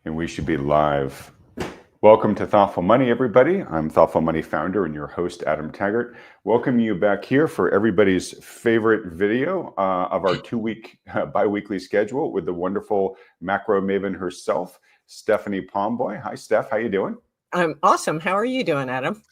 And we should be live. Welcome to Thoughtful Money, everybody. I'm Thoughtful Money founder and your host, Adam Taggart. Welcome you back here for everybody's favorite video of our 2-week bi-weekly schedule with the wonderful macro maven herself, Stephanie Pomboy. Hi, Steph. How you doing? I'm awesome. How are you doing, Adam?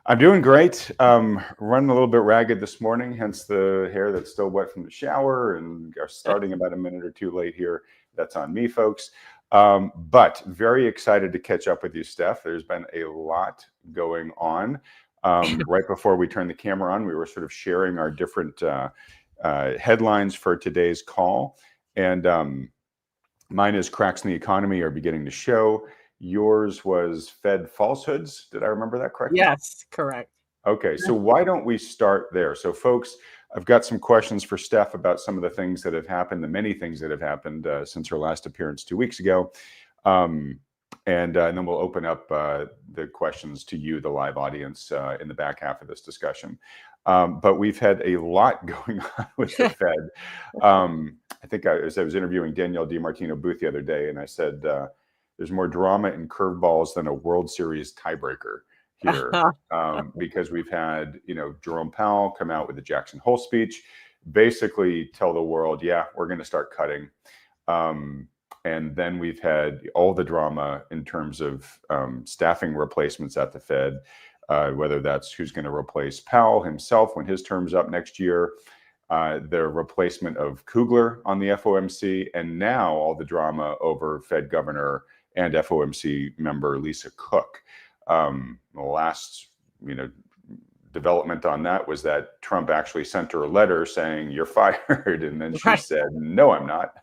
I'm doing great. Running a little bit ragged this morning, hence the hair that's still wet from the shower, and starting about a minute or two late here. That's on me, folks. But very excited to catch up with you, Steph. There's been a lot going on. Right before we turned the camera on, we were sort of sharing our different headlines for today's call. And mine is cracks in the economy are beginning to show. Yours was Fed falsehoods. Did I remember that correctly? Yes, correct. Okay, so why don't we start there? So folks, I've got some questions for Steph about some of the things that have happened, the many things that have happened since her last appearance 2 weeks ago. And then we'll open up the questions to you, the live audience, in the back half of this discussion. But we've had a lot going on with the Fed. I think I was interviewing Danielle DiMartino Booth the other day, and I said, there's more drama in curveballs than a World Series tiebreaker here, because we've had, Jerome Powell come out with the Jackson Hole speech, basically tell the world, yeah, we're going to start cutting. And then we've had all the drama in terms of staffing replacements at the Fed, whether that's who's going to replace Powell himself when his term's up next year, the replacement of Kugler on the FOMC, and now all the drama over Fed governor and FOMC member Lisa Cook. The last, development on that was that Trump actually sent her a letter saying you're fired, and then she said, "No, I'm not."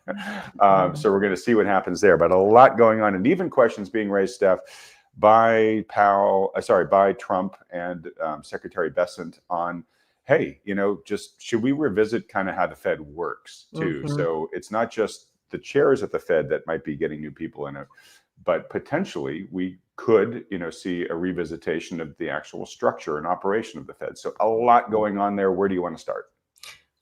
So we're going to see what happens there. But a lot going on, and even questions being raised, Steph, by Trump and Secretary Bessent on, hey, just should we revisit kind of how the Fed works too? Mm-hmm. So it's not just the chairs at the Fed that might be getting new people in it, but potentially we could, see a revisitation of the actual structure and operation of the Fed. So a lot going on there. Where do you want to start?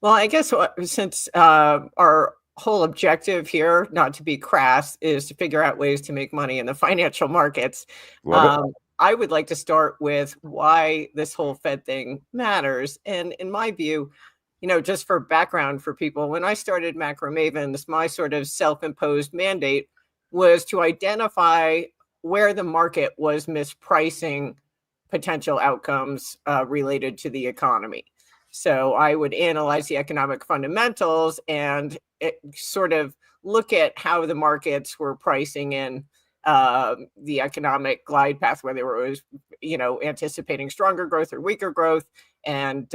Well, I guess since our whole objective here, not to be crass, is to figure out ways to make money in the financial markets. I would like to start with why this whole Fed thing matters. And in my view, just for background for people, when I started Macro Mavens, my sort of self-imposed mandate was to identify where the market was mispricing potential outcomes related to the economy. So I would analyze the economic fundamentals and sort of look at how the markets were pricing in the economic glide path, whether it was, anticipating stronger growth or weaker growth, and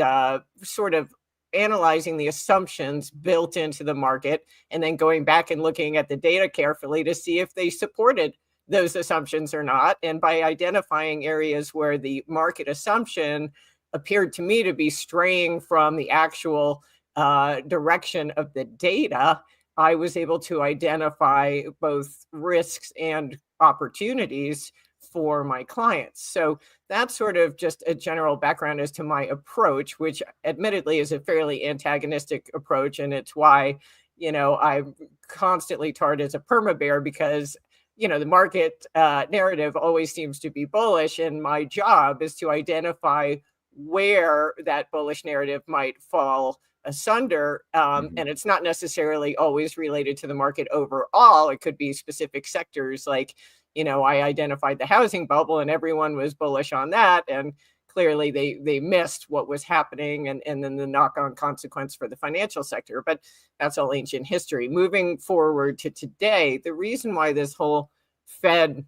sort of analyzing the assumptions built into the market, and then going back and looking at the data carefully to see if they supported those assumptions or not. And by identifying areas where the market assumption appeared to me to be straying from the actual direction of the data, I was able to identify both risks and opportunities for my clients. So that's sort of just a general background as to my approach, which admittedly is a fairly antagonistic approach. And it's why, I'm constantly tarred as a perma bear, because the market narrative always seems to be bullish, and my job is to identify where that bullish narrative might fall asunder. And it's not necessarily always related to the market overall. It could be specific sectors. Like, I identified the housing bubble and everyone was bullish on that. And clearly they missed what was happening and then the knock-on consequence for the financial sector. But that's all ancient history. Moving forward to today, the reason why this whole Fed,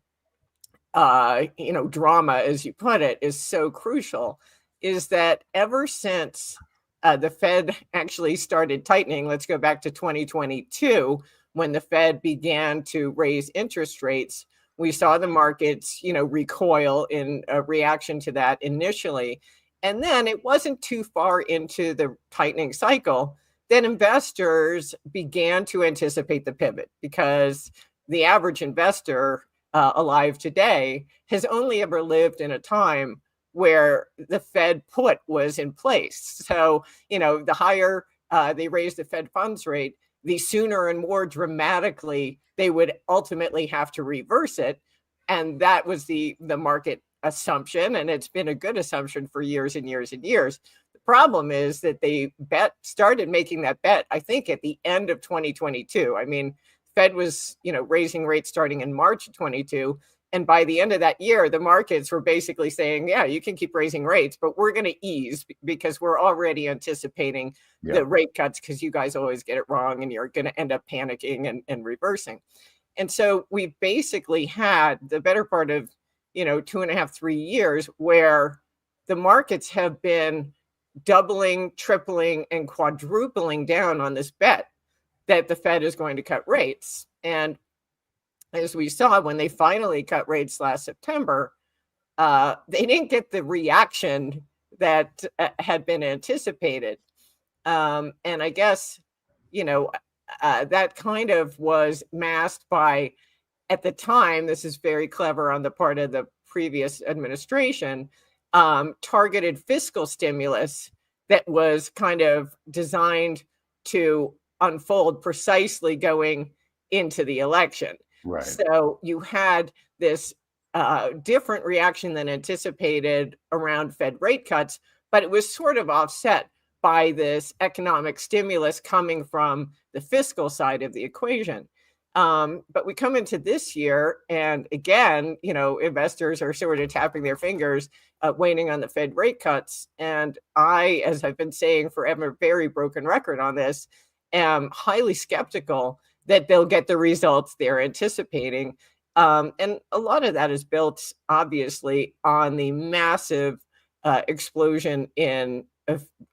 drama, as you put it, is so crucial is that ever since the Fed actually started tightening, let's go back to 2022, when the Fed began to raise interest rates, we saw the markets, recoil in a reaction to that initially. And then it wasn't too far into the tightening cycle, then investors began to anticipate the pivot, because the average investor alive today has only ever lived in a time where the Fed put was in place. So, the higher they raised the Fed funds rate, the sooner and more dramatically they would ultimately have to reverse it. And that was the market assumption. And it's been a good assumption for years and years and years. The problem is that they started making that bet, I think, at the end of 2022. I mean, Fed was, raising rates starting in March of 22. And by the end of that year, the markets were basically saying, yeah, you can keep raising rates, but we're going to ease because we're already anticipating the rate cuts because you guys always get it wrong and you're going to end up panicking and reversing. And so we basically had the better part of, 2.5, 3 years where the markets have been doubling, tripling, and quadrupling down on this bet that the Fed is going to cut rates. And as we saw when they finally cut rates last September, they didn't get the reaction that had been anticipated. And I guess, that kind of was masked by, at the time, this is very clever on the part of the previous administration, targeted fiscal stimulus that was kind of designed to unfold precisely going into the election. Right. So you had this different reaction than anticipated around Fed rate cuts, but it was sort of offset by this economic stimulus coming from the fiscal side of the equation. But we come into this year, and again, investors are sort of tapping their fingers, waiting on the Fed rate cuts. And I, as I've been saying forever, very broken record on this, am highly skeptical that they'll get the results they're anticipating. And a lot of that is built, obviously, on the massive explosion in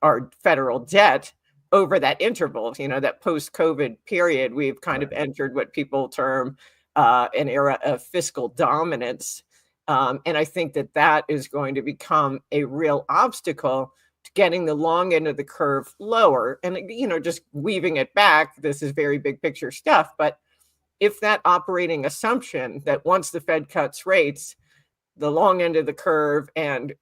our federal debt over that interval, that post-COVID period. We've kind of entered what people term an era of fiscal dominance. And I think that is going to become a real obstacle to getting the long end of the curve lower. And, just weaving it back, this is very big picture stuff. But if that operating assumption that once the Fed cuts rates, the long end of the curve and,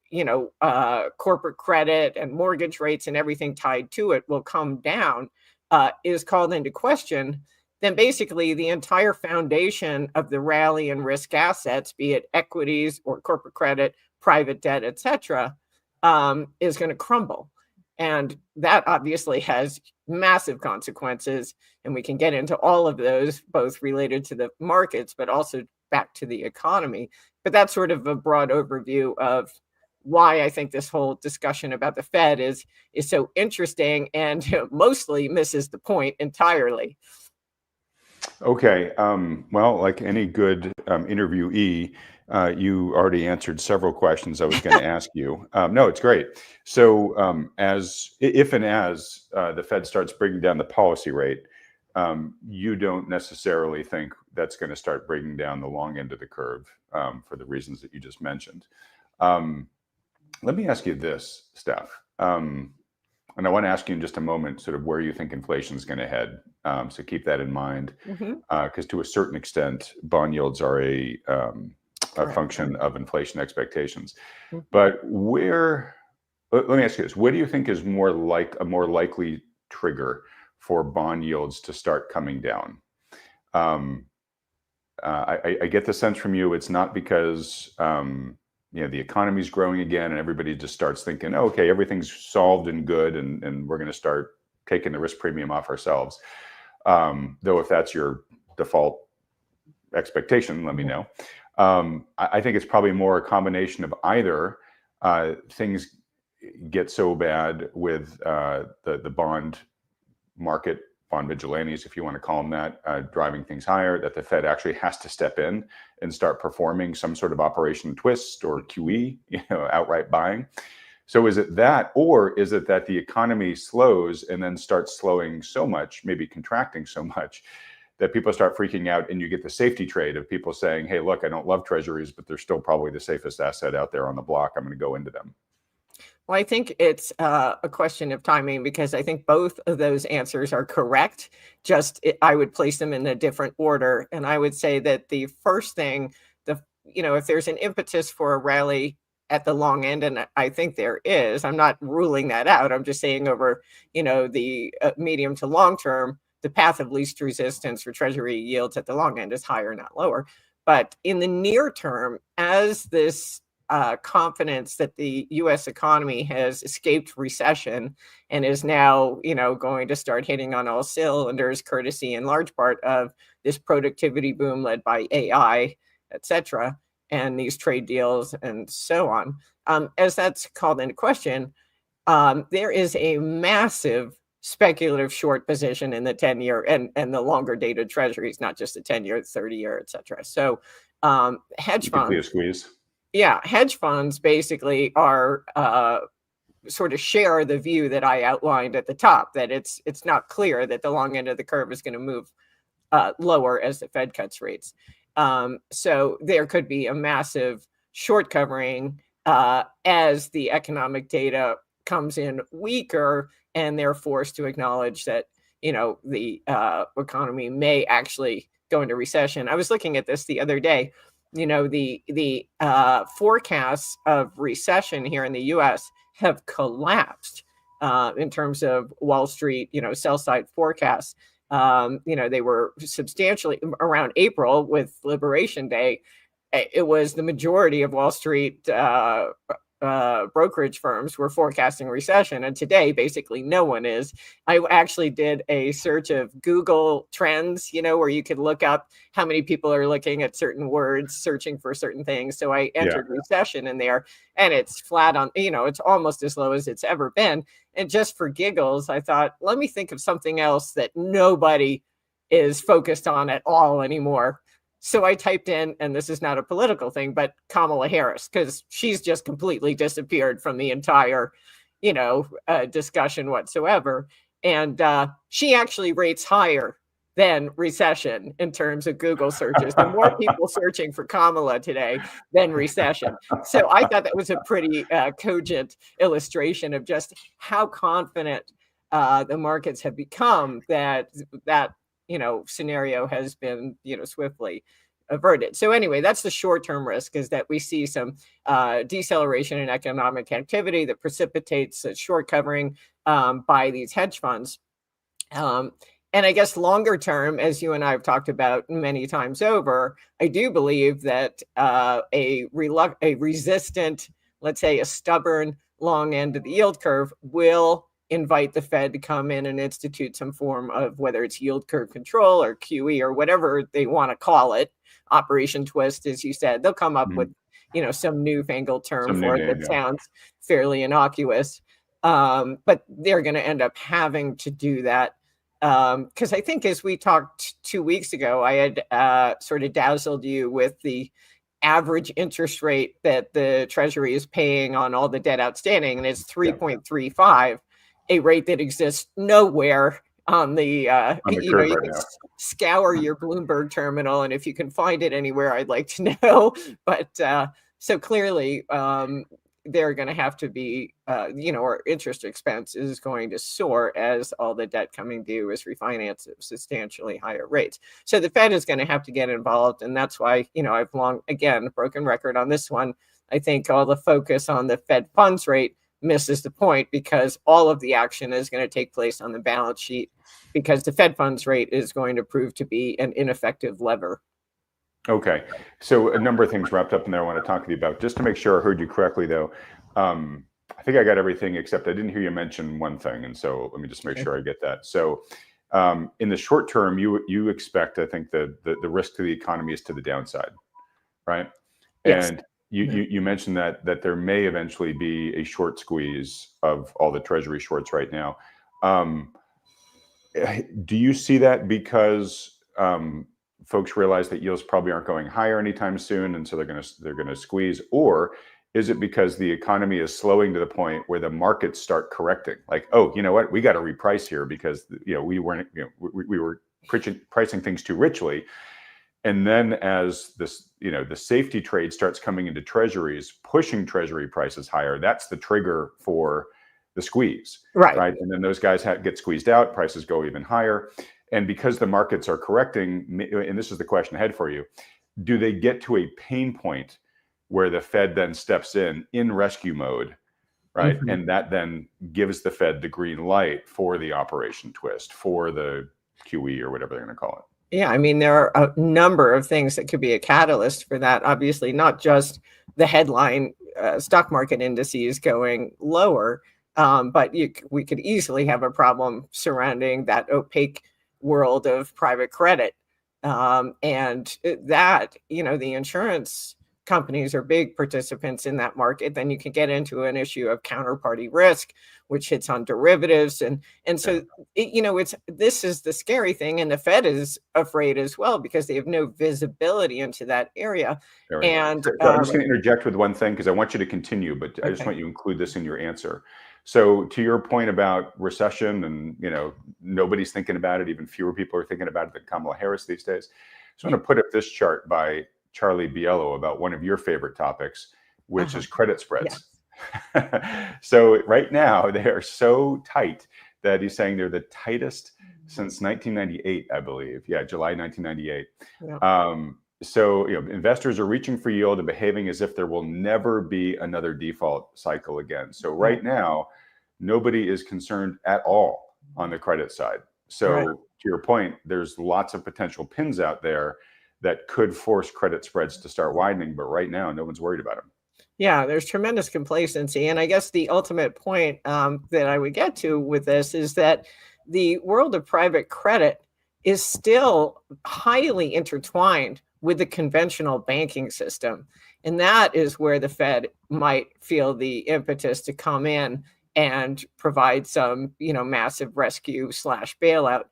corporate credit and mortgage rates and everything tied to it will come down, is called into question, then basically the entire foundation of the rally in risk assets, be it equities or corporate credit, private debt, et cetera, is going to crumble. And that obviously has massive consequences. And we can get into all of those, both related to the markets, but also back to the economy. But that's sort of a broad overview of why I think this whole discussion about the Fed is so interesting and mostly misses the point entirely. Okay. Well, like any good interviewee, you already answered several questions I was going to ask you. No, it's great. So if and as the Fed starts bringing down the policy rate, you don't necessarily think that's going to start bringing down the long end of the curve for the reasons that you just mentioned. Let me ask you this, Steph. And I want to ask you in just a moment sort of where you think inflation is going to head. So keep that in mind, because to a certain extent, bond yields are a function of inflation expectations. But let me ask you this: where do you think is a more likely trigger for bond yields to start coming down? I get the sense from you it's not because the economy's growing again and everybody just starts thinking, oh, okay, everything's solved and good, and we're going to start taking the risk premium off ourselves. Though if that's your default expectation, let me know. I think it's probably more a combination of either things get so bad with the bond market, bond vigilantes, if you want to call them that, driving things higher, that the Fed actually has to step in and start performing some sort of operation twist or QE, outright buying. So is it that, or is it that the economy slows and then starts slowing so much, maybe contracting so much, that people start freaking out and you get the safety trade of people saying, hey, look, I don't love treasuries, but they're still probably the safest asset out there on the block. I'm going to go into them. Well, I think it's a question of timing, because I think both of those answers are correct. I would place them in a different order. And I would say that the first thing, if there's an impetus for a rally at the long end, and I think there is, I'm not ruling that out. I'm just saying over, the medium to long term, the path of least resistance for Treasury yields at the long end is higher, not lower. But in the near term, as this confidence that the U.S. economy has escaped recession and is now, going to start hitting on all cylinders, courtesy in large part of this productivity boom led by AI, et cetera, and these trade deals and so on. As that's called into question, there is a massive speculative short position in the 10-year and the longer dated treasuries, not just the 10-year, 30-year, et cetera. So hedge funds. Squeeze. Yeah, hedge funds basically are sort of share the view that I outlined at the top, that it's not clear that the long end of the curve is going to move lower as the Fed cuts rates. So there could be a massive short covering as the economic data comes in weaker, and they're forced to acknowledge that the economy may actually go into recession. I was looking at this the other day. The forecasts of recession here in the U.S. have collapsed in terms of Wall Street, sell side forecasts. They were substantially around April with Liberation Day. It was the majority of Wall Street brokerage firms were forecasting recession, and today basically no one is. I actually did a search of Google Trends, where you could look up how many people are looking at certain words, searching for certain things. So I entered recession in there, and it's flat on, it's almost as low as it's ever been. And just for giggles, I thought, let me think of something else that nobody is focused on at all anymore. So I typed in, and this is not a political thing, but Kamala Harris, because she's just completely disappeared from the entire, discussion whatsoever. And she actually rates higher than recession in terms of Google searches. The more people searching for Kamala today than recession. So I thought that was a pretty cogent illustration of just how confident the markets have become that scenario has been, swiftly averted. So anyway, that's the short-term risk, is that we see some deceleration in economic activity that precipitates short covering by these hedge funds. And I guess longer term, as you and I have talked about many times over, I do believe that a resistant, let's say a stubborn long end of the yield curve will invite the Fed to come in and institute some form of, whether it's yield curve control or QE or whatever they want to call it, Operation Twist, as you said. They'll come up with, some newfangled term for it that sounds fairly innocuous. But they're going to end up having to do that. Because I think, as we talked 2 weeks ago, I had sort of dazzled you with the average interest rate that the Treasury is paying on all the debt outstanding, and it's 3.35, a rate that exists nowhere on the you can scour your Bloomberg terminal, and if you can find it anywhere, I'd like to know. But so clearly, they're going to have to be, our interest expense is going to soar as all the debt coming due is refinanced at substantially higher rates. So the Fed is going to have to get involved. And that's why, I've long, again, broken record on this one. I think all the focus on the Fed funds rate misses the point, because all of the action is going to take place on the balance sheet, because the Fed funds rate is going to prove to be an ineffective lever. Okay, so a number of things wrapped up in there I want to talk to you about. Just to make sure I heard you correctly, though, I think I got everything except I didn't hear you mention one thing, and so let me just make sure I get that. So, in the short term, you expect, I think, the risk to the economy is to the downside, right? Yes. And you mentioned that there may eventually be a short squeeze of all the Treasury shorts right now. Do you see that because folks realize that yields probably aren't going higher anytime soon, and so they're gonna squeeze? Or is it because the economy is slowing to the point where the markets start correcting? Like, oh, you know what, we got to reprice here because we weren't, we were pricing things too richly. And then as this, the safety trade starts coming into treasuries, pushing treasury prices higher, that's the trigger for the squeeze, right? And then those guys get squeezed out, prices go even higher. And because the markets are correcting, and this is the question ahead for you, do they get to a pain point where the Fed then steps in rescue mode, right? And that then gives the Fed the green light for the Operation Twist, for the QE or whatever they're going to call it. Yeah, I mean, there are a number of things that could be a catalyst for that. Obviously, not just the headline stock market indices going lower, but we could easily have a problem surrounding that opaque world of private credit. And that, the insurance companies are big participants in that market. Then you can get into an issue of counterparty risk, which hits on derivatives. And so, this is the scary thing. And the Fed is afraid as well because they have no visibility into that area. Right. And so I'm just going to interject with one thing because I want you to continue, but I just want you to include this in your answer. So to your point about recession and, nobody's thinking about it, even fewer people are thinking about it than Kamala Harris these days. So I'm going to put up this chart by Charlie Biello about one of your favorite topics, which is credit spreads. Yeah. So right now they are so tight that he's saying they're the tightest since 1998, I believe. Yeah, July 1998. Yeah. So investors are reaching for yield and behaving as if there will never be another default cycle again. So right now, nobody is concerned at all on the credit side. So to your point, there's lots of potential pins out there that could force credit spreads to start widening. But right now, no one's worried about them. Yeah, there's tremendous complacency. And I guess the ultimate point that I would get to with this is that the world of private credit is still highly intertwined with the conventional banking system. And that is where the Fed might feel the impetus to come in and provide some, massive rescue / bailout,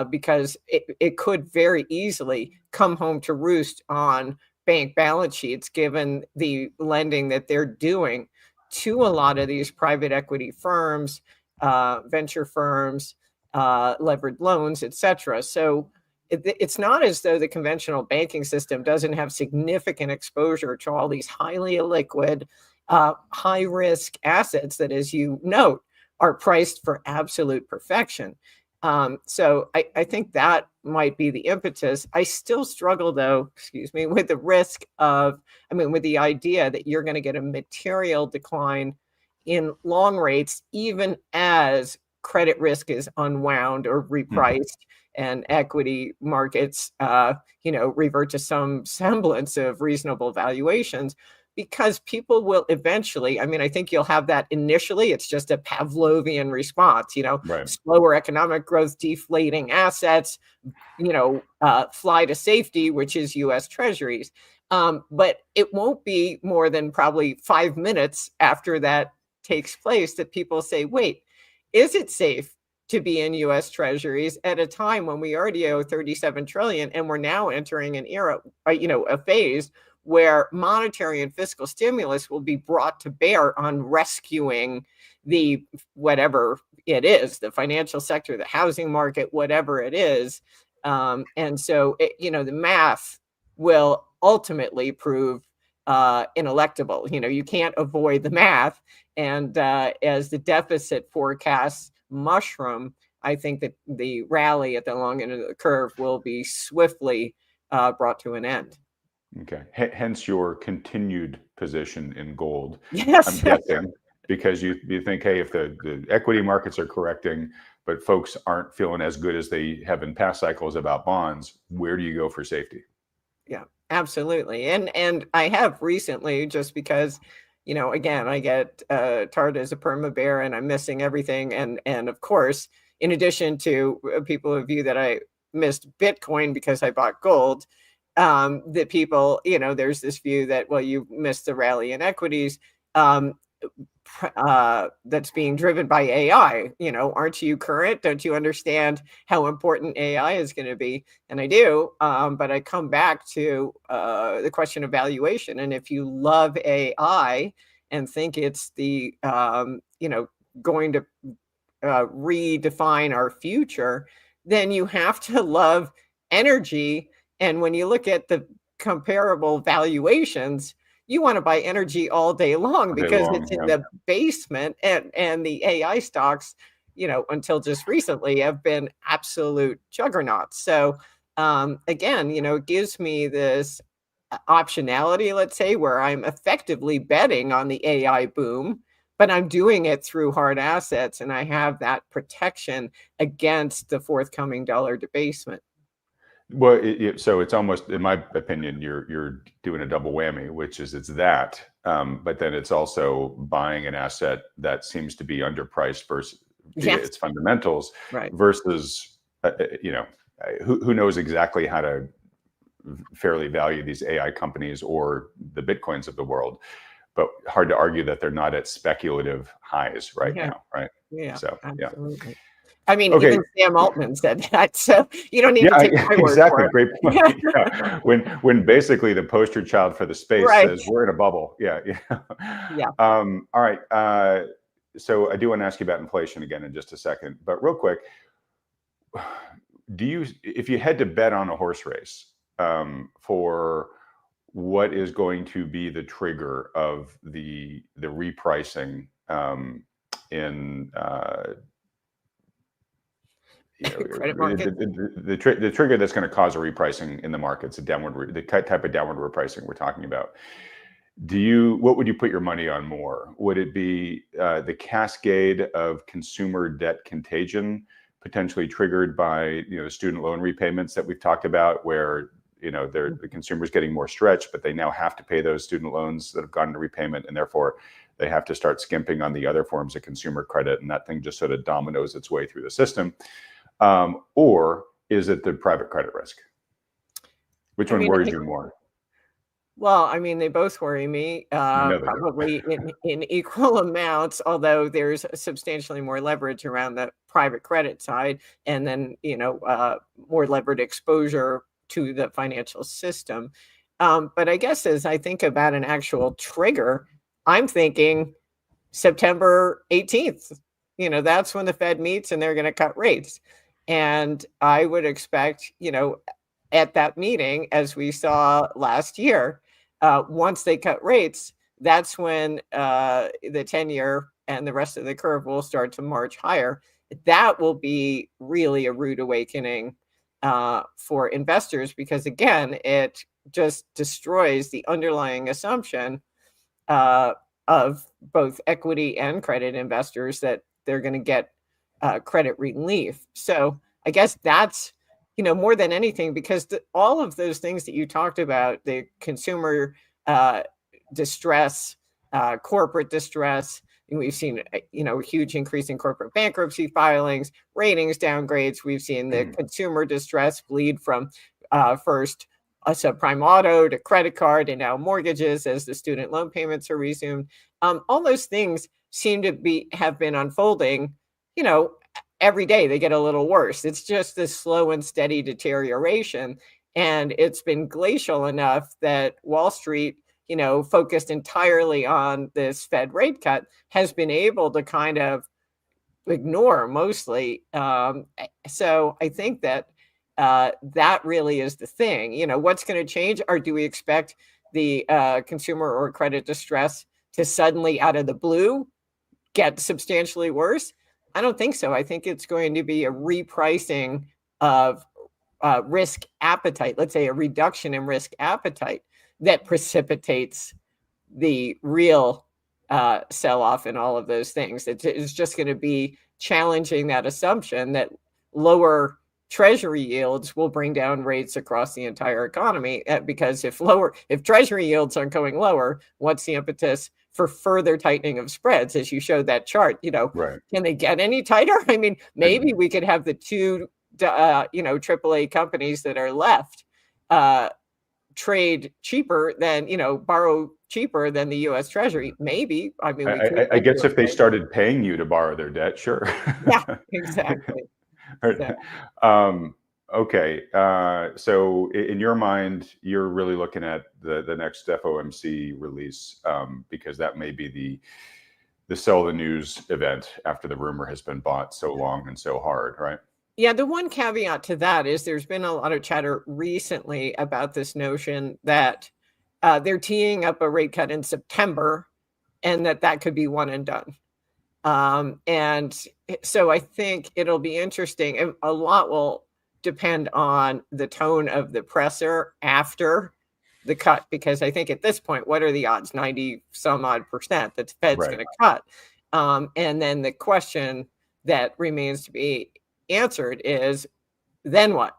because it could very easily come home to roost on bank balance sheets, given the lending that they're doing to a lot of these private equity firms, venture firms, leveraged loans, et cetera. So it's not as though the conventional banking system doesn't have significant exposure to all these highly illiquid, high-risk assets that, as you note, are priced for absolute perfection. So I think that might be the impetus. I still struggle, though, with the with the idea that you're going to get a material decline in long rates, even as credit risk is unwound or repriced and equity markets, revert to some semblance of reasonable valuations. Because people will eventually, I think you'll have that initially. It's just a Pavlovian response, slower economic growth, deflating assets, fly to safety, which is U.S. Treasuries. But it won't be more than probably 5 minutes after that takes place that people say, wait, is it safe to be in U.S. Treasuries at a time when we already owe $37 trillion and we're now entering an era, a phase where monetary and fiscal stimulus will be brought to bear on rescuing the whatever it is, the financial sector, the housing market, whatever it is. And so, the math will ultimately prove ineluctable. You can't avoid the math. And as the deficit forecasts mushroom, I think that the rally at the long end of the curve will be swiftly brought to an end. Okay. Hence your continued position in gold. Yes. I'm guessing because you think, hey, if the equity markets are correcting, but folks aren't feeling as good as they have in past cycles about bonds, where do you go for safety? Yeah, absolutely. And I have recently, just because, again, I get tarred as a perma bear and I'm missing everything. And of course, in addition to people who view that I missed Bitcoin because I bought gold, that people, there's this view that, well, you missed the rally in equities that's being driven by AI. Aren't you current? Don't you understand how important AI is going to be? And I do, but I come back to the question of valuation. And if you love AI and think it's the, going to redefine our future, then you have to love energy. And when you look at the comparable valuations, you want to buy energy all day long because it's in the basement, and the AI stocks, until just recently have been absolute juggernauts. So again, it gives me this optionality, let's say, where I'm effectively betting on the AI boom, but I'm doing it through hard assets, and I have that protection against the forthcoming dollar debasement. Well, so it's almost, in my opinion, you're doing a double whammy, which is it's that, but then it's also buying an asset that seems to be underpriced versus via Yes, its fundamentals right. versus, who knows exactly how to fairly value these AI companies or the Bitcoins of the world, but hard to argue that they're not at speculative highs right Yeah, now, right? yeah, So, yeah. absolutely. I mean, Okay. even Sam Altman said that, so you don't need to Yeah, take my word exactly. for Great point. it. Yeah. When basically the poster child for the space Right. says we're in a bubble. Yeah. Yeah. Yeah. All right. So I do want to ask you about inflation again in just a second, but real quick, if you had to bet on a horse race, for what is going to be the trigger of the repricing, in Credit market. the trigger that's going to cause a repricing in the markets, the type of downward repricing we're talking about. What would you put your money on more? Would it be the cascade of consumer debt contagion, potentially triggered by the student loan repayments that we've talked about, where the consumer's getting more stretched, but they now have to pay those student loans that have gone into repayment, and therefore they have to start skimping on the other forms of consumer credit, and that thing just sort of dominoes its way through the system? Or is it the private credit risk? Which one worries you more? Well, I mean, they both worry me, I know they do. probably in equal amounts, although there's substantially more leverage around the private credit side, and then, more levered exposure to the financial system. But I guess as I think about an actual trigger, I'm thinking September 18th. That's when the Fed meets and they're going to cut rates. And I would expect, at that meeting, as we saw last year, once they cut rates, that's when the 10-year and the rest of the curve will start to march higher. That will be really a rude awakening for investors, because, again, it just destroys the underlying assumption of both equity and credit investors that they're going to get credit relief. So I guess that's, more than anything, because all of those things that you talked about, the consumer distress, corporate distress, and we've seen, a huge increase in corporate bankruptcy filings, ratings downgrades. We've seen the consumer distress bleed from first a subprime auto to credit card and now mortgages as the student loan payments are resumed. All those things seem to have been unfolding, every day they get a little worse. It's just this slow and steady deterioration. And it's been glacial enough that Wall Street, focused entirely on this Fed rate cut, has been able to kind of ignore mostly. So I think that that really is the thing. What's going to change? Or do we expect the consumer or credit distress to suddenly, out of the blue, get substantially worse? I don't think so. I think it's going to be a repricing of risk appetite, let's say a reduction in risk appetite, that precipitates the real sell-off in all of those things. It's just going to be challenging that assumption that lower Treasury yields will bring down rates across the entire economy. Because if Treasury yields aren't going lower, what's the impetus for further tightening of spreads? As you showed that chart, Right. Can they get any tighter? I mean, maybe we could have the two, AAA companies that are left trade cheaper than, borrow cheaper than the U.S. Treasury. Maybe. I mean, I guess if they started paying you to borrow their debt, sure. Yeah, exactly. Okay. So in your mind, you're really looking at the next FOMC release, because that may be the sell the news event after the rumor has been bought so long and so hard, right? Yeah, the one caveat to that is there's been a lot of chatter recently about this notion that they're teeing up a rate cut in September, and that could be one and done. And so I think it'll be interesting. And a lot will depend on the tone of the presser after the cut, because I think at this point, what are the odds? 90 some odd percent that the Fed's going to cut. And then the question that remains to be answered is, then what?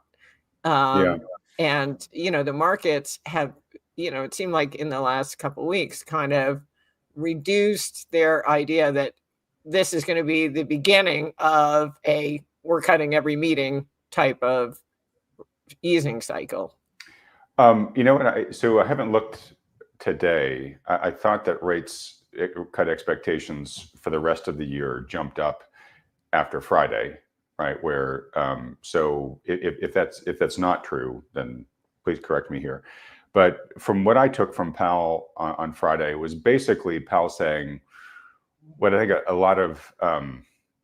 And, the markets have, it seemed like in the last couple of weeks kind of reduced their idea that this is going to be the beginning of a we're cutting every meeting type of easing cycle. So I haven't looked today. I thought that rates cut expectations for the rest of the year jumped up after Friday, right? Where so if that's not true, then please correct me here. But from what I took from Powell on Friday was basically Powell saying what I think a lot of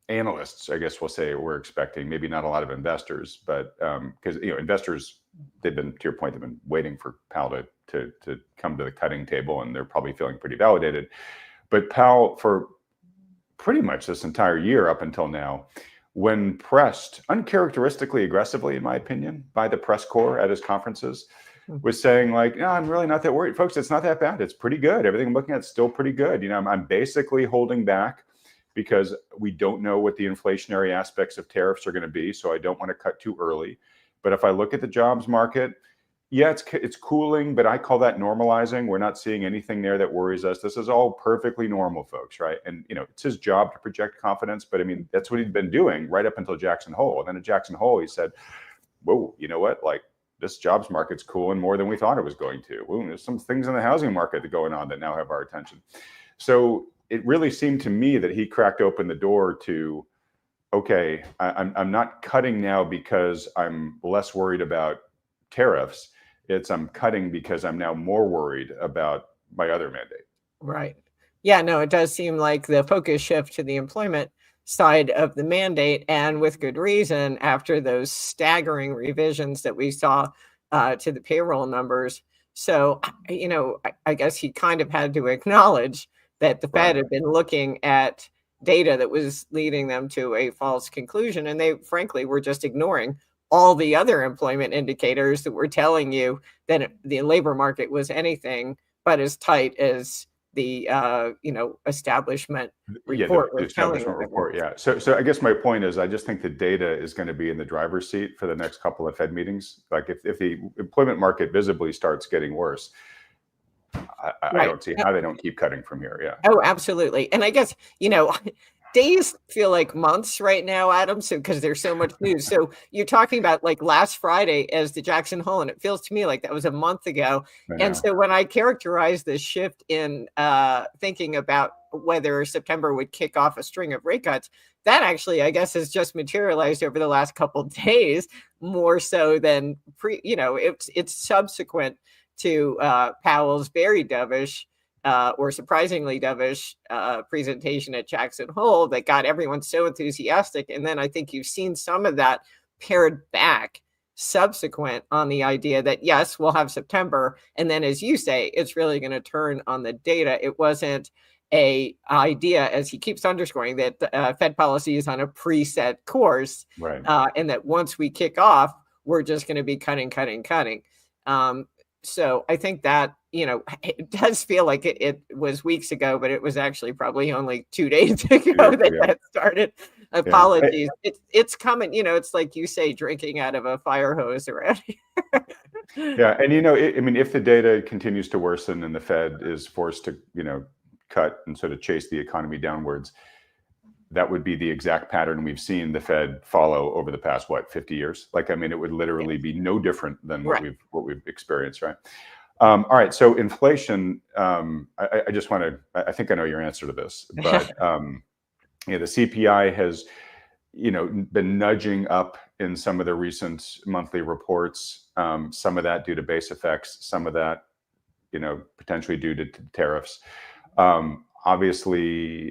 analysts, I guess we'll say, were expecting, maybe not a lot of investors, but because investors, they've been, to your point, they've been waiting for Powell to come to the cutting table, and they're probably feeling pretty validated. But Powell, for pretty much this entire year up until now, when pressed uncharacteristically aggressively, in my opinion, by the press corps at his conferences, was saying like, no, I'm really not that worried, folks. It's not that bad. It's pretty good. Everything I'm looking at is still pretty good. I'm basically holding back because we don't know what the inflationary aspects of tariffs are going to be. So I don't want to cut too early. But if I look at the jobs market, yeah, it's cooling, but I call that normalizing. We're not seeing anything there that worries us. This is all perfectly normal, folks, right? And it's his job to project confidence, but I mean, that's what he'd been doing right up until Jackson Hole. And then at Jackson Hole, he said, whoa, you know what? Like, this jobs market's cooling more than we thought it was going to. Ooh, there's some things in the housing market that are going on that now have our attention. So it really seemed to me that he cracked open the door to, okay, I'm not cutting now because I'm less worried about tariffs. I'm cutting because I'm now more worried about my other mandate. Right. Yeah, no, it does seem like the focus shift to the employment side of the mandate, and with good reason, after those staggering revisions that we saw to the payroll numbers. So, I guess he kind of had to acknowledge that the Fed had been looking at data that was leading them to a false conclusion, and they frankly were just ignoring all the other employment indicators that were telling you that the labor market was anything but as tight as the establishment report. The establishment report. Yeah. So I guess my point is, I just think the data is going to be in the driver's seat for the next couple of Fed meetings. Like if the employment market visibly starts getting worse, I don't see how they don't keep cutting from here. Yeah. Oh, absolutely. And I guess, days feel like months right now, Adam, so because there's so much news. So you're talking about like last Friday as the Jackson Hole, and it feels to me like that was a month ago. And so when I characterize this shift in thinking about whether September would kick off a string of rate cuts, that actually, I guess, has just materialized over the last couple of days, more so than it's subsequent to Powell's very dovish or surprisingly dovish presentation at Jackson Hole that got everyone so enthusiastic. And then I think you've seen some of that pared back subsequent on the idea that, yes, we'll have September. And then, as you say, it's really going to turn on the data. It wasn't a idea, as he keeps underscoring, that Fed policy is on a preset course. Right. And that once we kick off, we're just going to be cutting. So I think that, it does feel like it was weeks ago, but it was actually probably only 2 days ago that started. Apologies. Yeah. It's coming, it's like you say, drinking out of a fire hose around here. Yeah. And, if the data continues to worsen and the Fed is forced to, cut and sort of chase the economy downwards, that would be the exact pattern we've seen the Fed follow over the past, 50 years? It would literally be no different than what we've experienced, right? All right. So inflation, I just want to, I think I know your answer to this, but the CPI has, been nudging up in some of the recent monthly reports, some of that due to base effects, some of that, potentially due to tariffs. Obviously,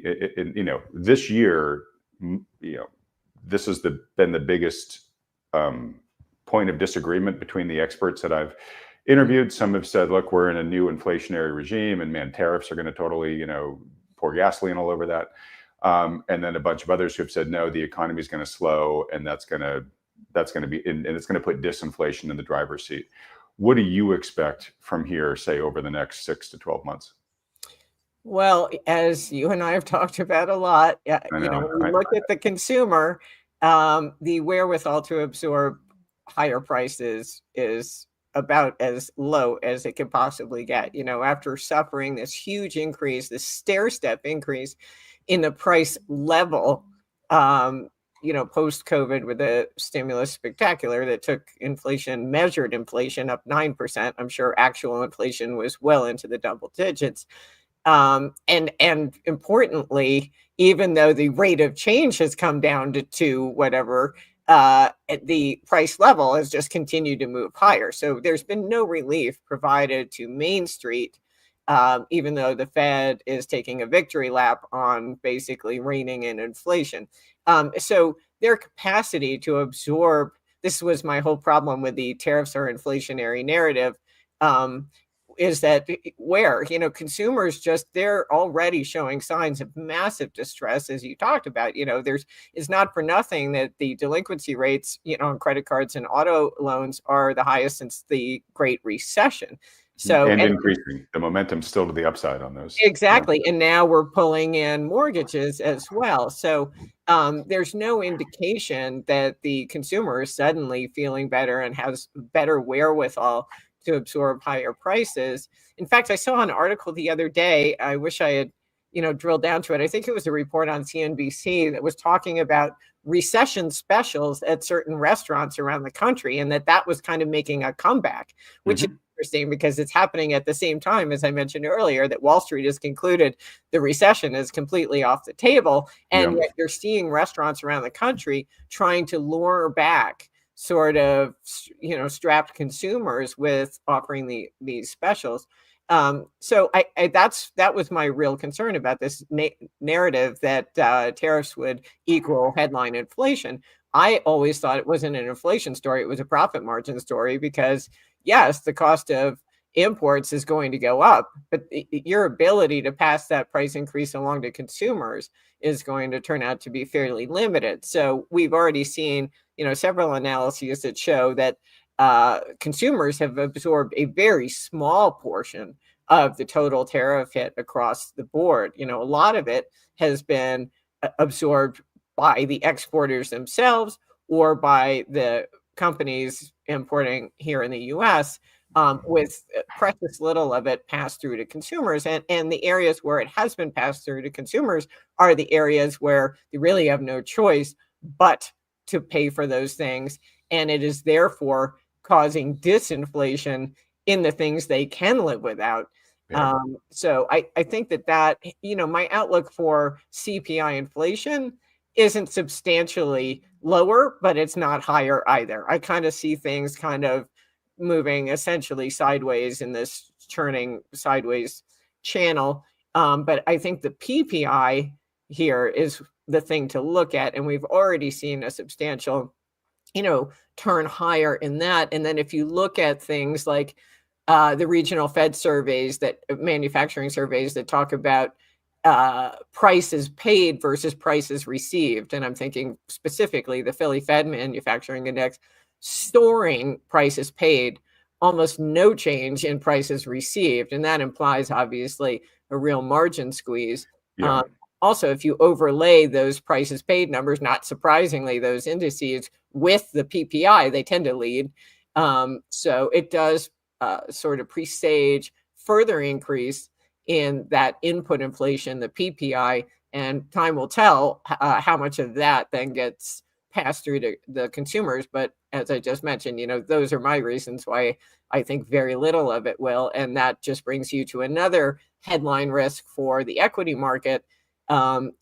this year, this has been the biggest point of disagreement between the experts that I've interviewed. Some have said, look, we're in a new inflationary regime, and man, tariffs are going to totally, pour gasoline all over that. And then a bunch of others who have said, no, the economy is going to slow, and that's going to be, and it's going to put disinflation in the driver's seat. What do you expect from here, say, over the next 6 to 12 months? Well, as you and I have talked about a lot, I know. when we look at the consumer, the wherewithal to absorb higher prices is about as low as it could possibly get. After suffering this huge increase, this stair-step increase in the price level, post-COVID with the stimulus spectacular that took inflation, measured inflation up 9%. I'm sure actual inflation was well into the double digits. And importantly, even though the rate of change has come down to whatever, the price level has just continued to move higher. So there's been no relief provided to Main Street, even though the Fed is taking a victory lap on basically reining in inflation. So their capacity to absorb, this was my whole problem with the tariffs are inflationary narrative. Is that where consumers they're already showing signs of massive distress, as you talked about. It's not for nothing that the delinquency rates on credit cards and auto loans are the highest since the Great Recession. And increasing. The momentum still to the upside on those. Exactly. And now we're pulling in mortgages as well. So there's no indication that the consumer is suddenly feeling better and has better wherewithal to absorb higher prices. In fact, I saw an article the other day. I wish I had, drilled down to it. I think it was a report on CNBC that was talking about recession specials at certain restaurants around the country, and that was kind of making a comeback, which is interesting because it's happening at the same time, as I mentioned earlier, that Wall Street has concluded the recession is completely off the table. And yet you're seeing restaurants around the country trying to lure back sort of, strapped consumers with offering these specials. So that was my real concern about this narrative that tariffs would equal headline inflation. I always thought it wasn't an inflation story. It was a profit margin story because, yes, the cost of imports is going to go up, but your ability to pass that price increase along to consumers is going to turn out to be fairly limited. So we've already seen, several analyses that show that consumers have absorbed a very small portion of the total tariff hit across the board. A lot of it has been absorbed by the exporters themselves or by the companies importing here in the U.S., with precious little of it passed through to consumers. And the areas where it has been passed through to consumers are the areas where they really have no choice but to pay for those things. And it is therefore causing disinflation in the things they can live without. Yeah. So I think that, my outlook for CPI inflation isn't substantially lower, but it's not higher either. I kind of see things kind of moving essentially sideways in this churning sideways channel. But I think the PPI here is the thing to look at. And we've already seen a substantial, turn higher in that. And then if you look at things like the regional Fed surveys, manufacturing surveys that talk about prices paid versus prices received. And I'm thinking specifically the Philly Fed Manufacturing Index, storing prices paid, almost no change in prices received. And that implies obviously a real margin squeeze. Yeah. Also, if you overlay those prices paid numbers, not surprisingly, those indices with the PPI, they tend to lead. So it does sort of presage further increase in that input inflation, the PPI, and time will tell how much of that then gets passed through to the consumers. But as I just mentioned, those are my reasons why I think very little of it will. And that just brings you to another headline risk for the equity market.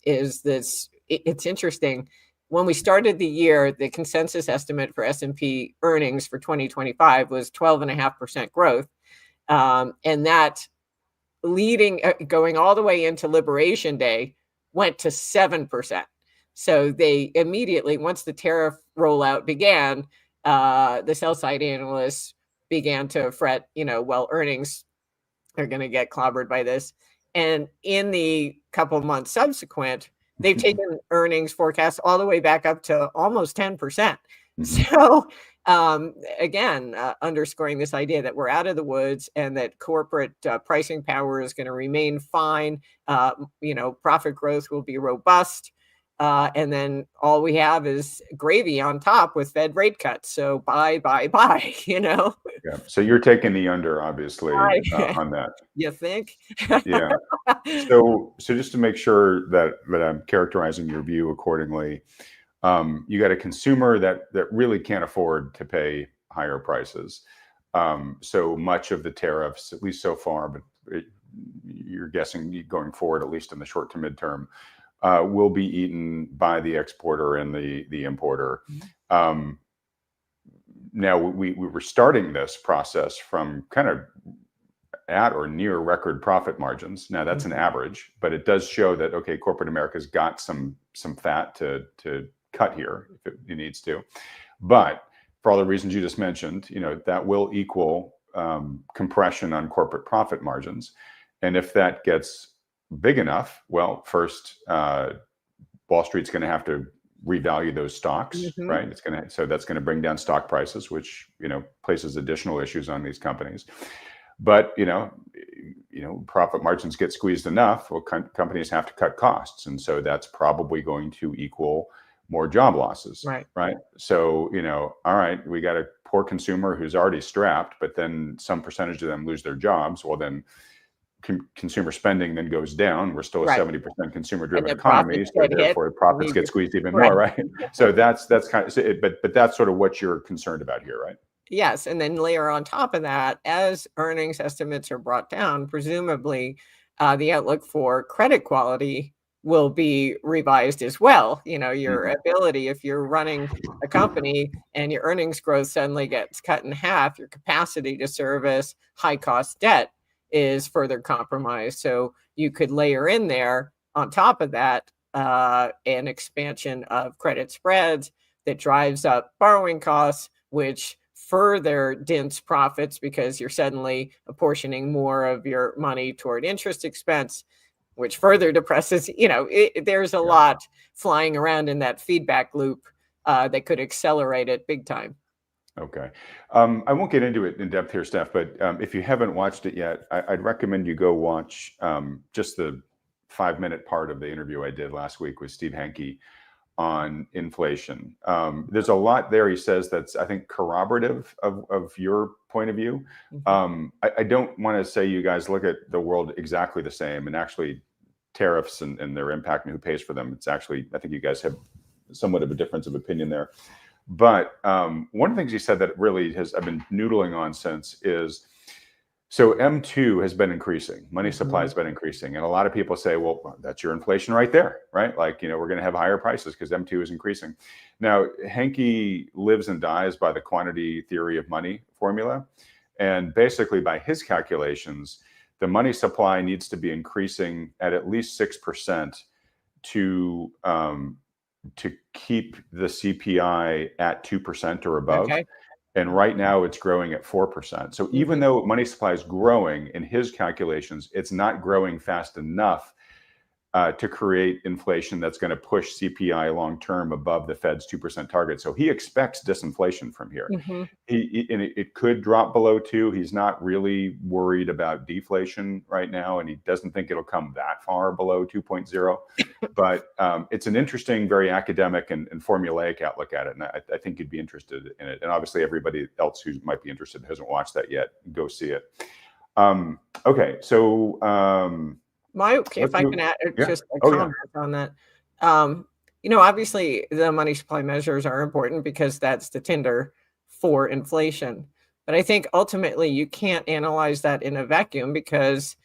It's interesting. When we started the year, the consensus estimate for S&P earnings for 2025 was 12.5% growth. And that going all the way into Liberation Day, went to 7%. So they immediately, once the tariff rollout began, the sell side analysts began to fret, earnings are going to get clobbered by this. And in the couple of months subsequent, they've taken earnings forecasts all the way back up to almost 10%. So again, underscoring this idea that we're out of the woods and that corporate pricing power is going to remain fine. Profit growth will be robust. And then all we have is gravy on top with Fed rate cuts. So buy, Yeah. So you're taking the under, obviously, on that. You think? Yeah. So just to make sure that I'm characterizing your view accordingly, you got a consumer that really can't afford to pay higher prices. So much of the tariffs, at least so far, but you're guessing going forward, at least in the short to midterm, will be eaten by the exporter and the importer. Now we were starting this process from kind of at or near record profit margins. Now that's an average, but it does show that, okay, corporate America's got some fat to cut here if it needs to. But for all the reasons you just mentioned, that will equal compression on corporate profit margins. And if that gets big enough, well, first, Wall Street's going to have to revalue those stocks, right? So that's going to bring down stock prices, which, places additional issues on these companies. But, profit margins get squeezed enough, well, companies have to cut costs. And so that's probably going to equal more job losses, right? So, all right, we got a poor consumer who's already strapped, but then some percentage of them lose their jobs. Well, then consumer spending then goes down. We're still a 70% consumer-driven economy, so therefore profits get squeezed even more, right? So that's kind of it, but that's sort of what you're concerned about here, right? Yes, and then layer on top of that, as earnings estimates are brought down, presumably the outlook for credit quality will be revised as well. Your ability, if you're running a company and your earnings growth suddenly gets cut in half, your capacity to service high-cost debt is further compromised. So you could layer in there on top of that an expansion of credit spreads that drives up borrowing costs, which further dents profits because you're suddenly apportioning more of your money toward interest expense, which further depresses, there's a lot flying around in that feedback loop that could accelerate it big time. Okay. I won't get into it in depth here, Steph, but if you haven't watched it yet, I'd recommend you go watch just the 5-minute part of the interview I did last week with Steve Hanke on inflation. There's a lot there he says that's, I think, corroborative of your point of view. I don't want to say you guys look at the world exactly the same, and actually tariffs and their impact and who pays for them. It's actually, I think you guys have somewhat of a difference of opinion there. But one of the things he said that really I've been noodling on since is, so M2 has been increasing, money supply has been increasing. And a lot of people say, well, that's your inflation right there, right? Like, we're going to have higher prices because M2 is increasing. Now, Hanke lives and dies by the quantity theory of money formula. And basically by his calculations, the money supply needs to be increasing at least 6% to keep the CPI at 2% or above. Okay. And right now it's growing at 4%. So even though money supply is growing, in his calculations, it's not growing fast enough to create inflation that's going to push CPI long-term above the Fed's 2% target. So he expects disinflation from here. And it could drop below 2. He's not really worried about deflation right now, and he doesn't think it'll come that far below 2.0. But it's an interesting, very academic and formulaic outlook at it, and I think you'd be interested in it. And obviously everybody else who might be interested hasn't watched that yet, go see it. Okay, so... if I can add just a comment on that. Obviously the money supply measures are important because that's the tinder for inflation. But I think ultimately you can't analyze that in a vacuum because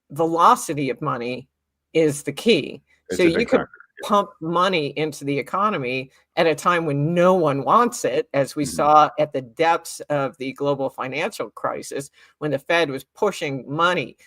velocity of money is the key. So you could pump money into the economy at a time when no one wants it, as we saw at the depths of the global financial crisis, when the Fed was pushing money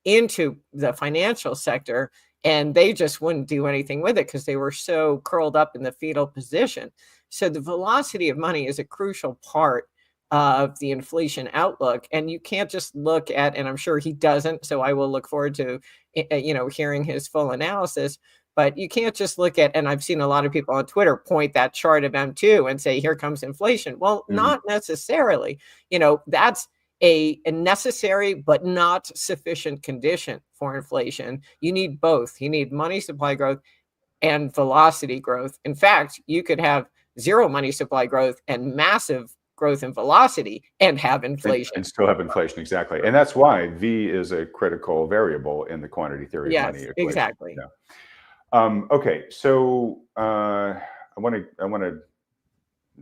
into the financial sector and they just wouldn't do anything with it because they were so curled up in the fetal position. So the velocity of money is a crucial part of the inflation outlook. And you can't just look at, and I'm sure he doesn't, so I will look forward to, hearing his full analysis, But you can't just look at, and I've seen a lot of people on Twitter point that chart of M2 and say, here comes inflation. Well, not necessarily. That's a necessary but not sufficient condition for inflation. You need both. You need money supply growth and velocity growth. In fact, you could have zero money supply growth and massive growth in velocity and have inflation. And still have inflation, exactly. And that's why V is a critical variable in the quantity theory of money equation. Exactly. Yeah. Okay, so I want to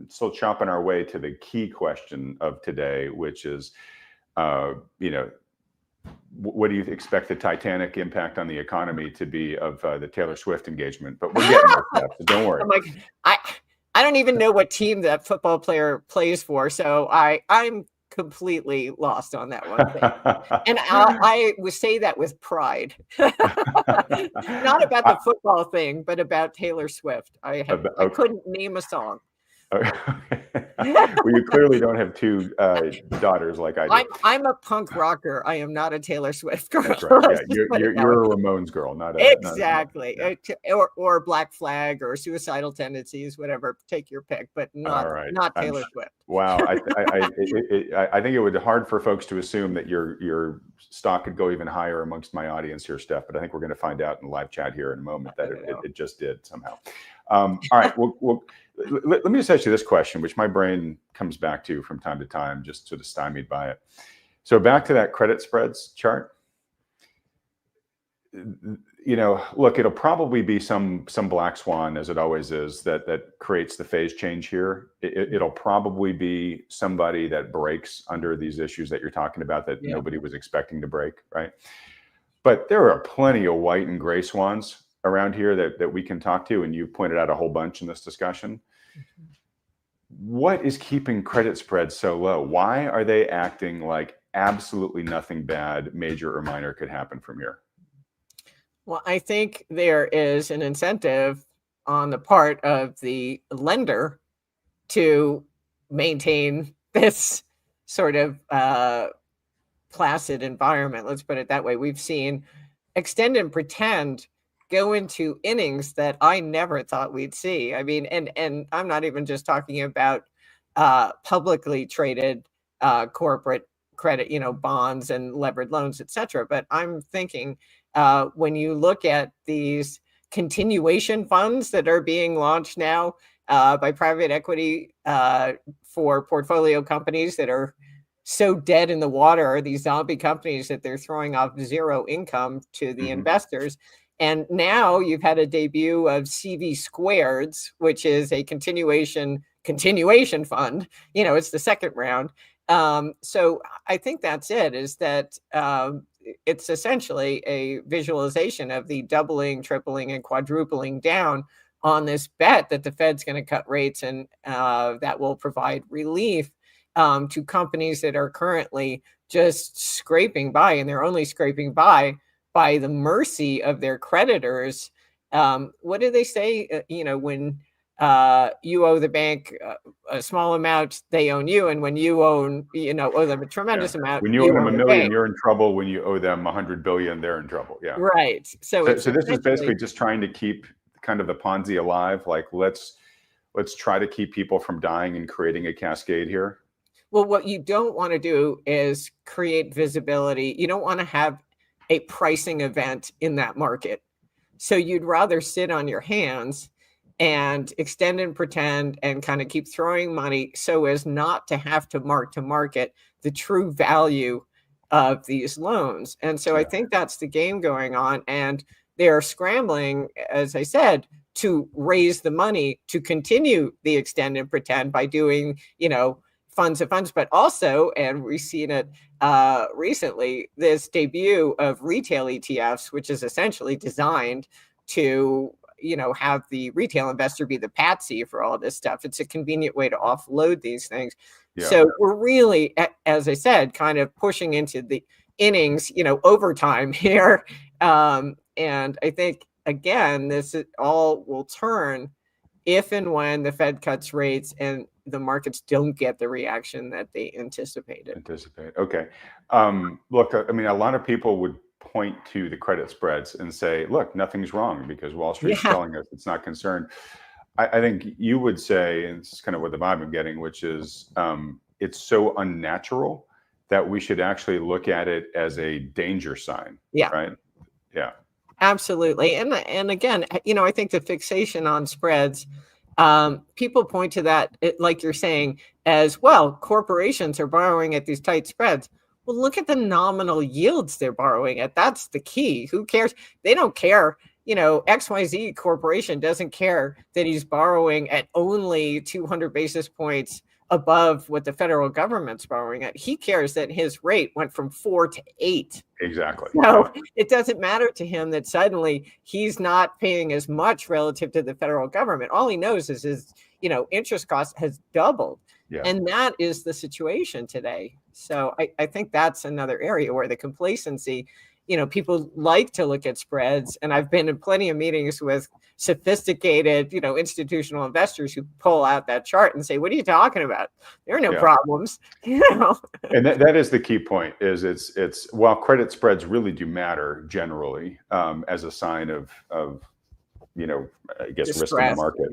still chopping our way to the key question of today, which is, what do you expect the Titanic impact on the economy to be of the Taylor Swift engagement? But we're getting there, so don't worry. I don't even know what team that football player plays for, so I'm completely lost on that one thing. And I would say that with pride. Not about the football thing, but about Taylor Swift. I couldn't name a song. Well, you clearly don't have two daughters like I do. I'm a punk rocker. I am not a Taylor Swift girl. That's right. Yeah, you're a Ramones girl, not a exactly. Or Black Flag or Suicidal Tendencies, whatever. Take your pick, but not Taylor Swift. Wow, I think it would be hard for folks to assume that your stock could go even higher amongst my audience here, Steph. But I think we're going to find out in the live chat here in a moment that it just did somehow. All right. Well, let me just ask you this question, which my brain comes back to from time to time, just sort of stymied by it. So back to that credit spreads chart. Look, it'll probably be some black swan, as it always is, that creates the phase change here. It'll probably be somebody that breaks under these issues that you're talking about that nobody was expecting to break, right? But there are plenty of white and gray swans around here that we can talk to, and you pointed out a whole bunch in this discussion. What is keeping credit spreads so low? Why are they acting like absolutely nothing bad, major or minor, could happen from here? Well, I think there is an incentive on the part of the lender to maintain this sort of placid environment. Let's put it that way. We've seen extend and pretend go into innings that I never thought we'd see. I mean, and I'm not even just talking about publicly traded corporate credit, bonds and levered loans, et cetera. But I'm thinking when you look at these continuation funds that are being launched now by private equity for portfolio companies that are so dead in the water, these zombie companies that they're throwing off zero income to the investors. And now you've had a debut of CV Squareds, which is a continuation fund. It's the second round. So I think that's it, is that it's essentially a visualization of the doubling, tripling, and quadrupling down on this bet that the Fed's going to cut rates, and that will provide relief to companies that are currently just scraping by, and they're only scraping by the mercy of their creditors. What do they say? When you owe the bank a small amount, they own you, and when you owe them a tremendous amount, when you owe them $1 million, you're in trouble. When you owe them $100 billion, they're in trouble. Yeah, right. So this is basically just trying to keep kind of the Ponzi alive. Like let's try to keep people from dying and creating a cascade here. Well, what you don't want to do is create visibility. You don't want to have a pricing event in that market. So you'd rather sit on your hands and extend and pretend and kind of keep throwing money so as not to have to mark to market the true value of these loans. And so I think that's the game going on. And they're scrambling, as I said, to raise the money to continue the extend and pretend by doing, funds of funds, but also, and we've seen it recently, this debut of retail ETFs, which is essentially designed to, have the retail investor be the patsy for all this stuff. It's a convenient way to offload these things. Yeah. So we're really, as I said, kind of pushing into the innings, overtime here. And I think, again, this all will turn if and when the Fed cuts rates and the markets don't get the reaction that they anticipated. Okay. Look, I mean, a lot of people would point to the credit spreads and say, look, nothing's wrong because Wall Street's Yeah. telling us it's not concerned. I think you would say, and this is kind of what the vibe I'm getting, which is it's so unnatural that we should actually look at it as a danger sign. Yeah. Right. Yeah. Absolutely. And again, I think the fixation on spreads, people point to that, like you're saying, as well, corporations are borrowing at these tight spreads. Well, look at the nominal yields they're borrowing at. That's the key. Who cares? They don't care. XYZ corporation doesn't care that he's borrowing at only 200 basis points above what the federal government's borrowing at. He cares that his rate went from 4 to 8. Exactly. So it doesn't matter to him that suddenly he's not paying as much relative to the federal government. All he knows is his, interest cost has doubled. Yeah. And that is the situation today. So I think that's another area where the complacency, people like to look at spreads. And I've been in plenty of meetings with sophisticated, institutional investors who pull out that chart and say, what are you talking about? There are no problems, And that is the key point is it's while credit spreads really do matter generally as a sign of I guess Distress. risk in the market,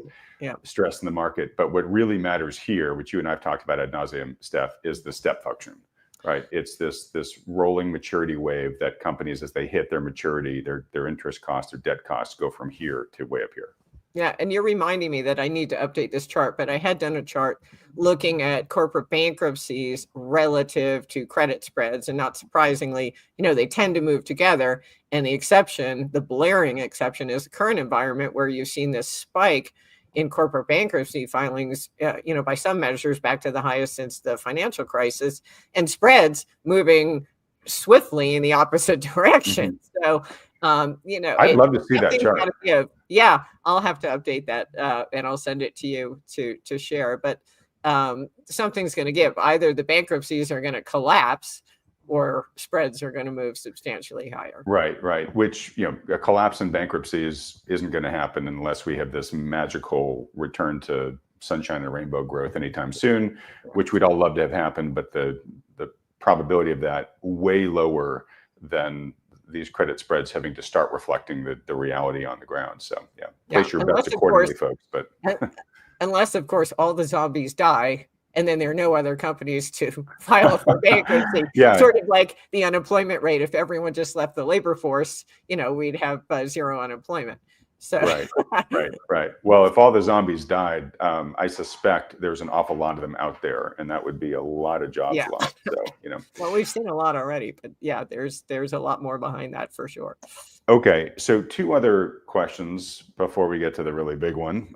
stress in the market. But what really matters here, which you and I've talked about ad nauseum, Steph, is the step function. Right. It's this rolling maturity wave that companies, as they hit their maturity, their interest costs, their debt costs go from here to way up here. Yeah. And you're reminding me that I need to update this chart, but I had done a chart looking at corporate bankruptcies relative to credit spreads. And not surprisingly, they tend to move together. And the exception, the blaring exception, is the current environment where you've seen this spike in corporate bankruptcy filings, by some measures back to the highest since the financial crisis, and spreads moving swiftly in the opposite direction. So, I'd love to see that chart. Yeah, I'll have to update that and I'll send it to you to share. But something's going to give. Either the bankruptcies are going to collapse or spreads are going to move substantially higher. Right. Which, a collapse in bankruptcies isn't going to happen unless we have this magical return to sunshine and rainbow growth anytime soon, which we'd all love to have happen. But the probability of that way lower than these credit spreads having to start reflecting the reality on the ground. So place your bets accordingly, folks. But unless, of course, all the zombies die, and then there are no other companies to file for bankruptcy. Sort of like the unemployment rate. If everyone just left the labor force, we'd have zero unemployment. So Right. Well, if all the zombies died, I suspect there's an awful lot of them out there, and that would be a lot of jobs lost. So, Well, we've seen a lot already, but there's a lot more behind that for sure. Okay, so two other questions before we get to the really big one.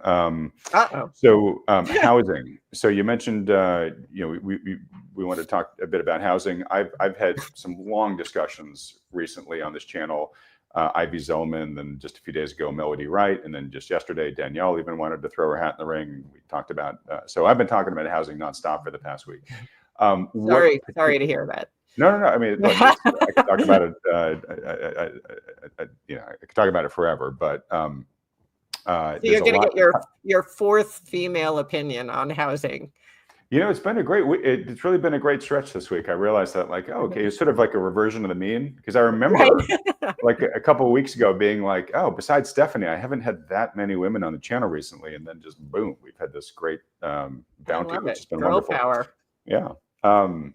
So housing. So you mentioned, we want to talk a bit about housing. I've had some long discussions recently on this channel. Ivy Zellman, then just a few days ago, Melody Wright, and then just yesterday, Danielle even wanted to throw her hat in the ring. We talked about, so I've been talking about housing nonstop for the past week. Sorry to hear that. No. I mean, look, I could talk about it. I could talk about it forever. But so you're going to get your fourth female opinion on housing. It's been it's really been a great stretch this week. I realized that, okay, it's sort of like a reversion of the mean, because I remember like a couple of weeks ago being like, oh, besides Stephanie, I haven't had that many women on the channel recently, and then just boom, we've had this great bounty, which has been wonderful. Power. Yeah. But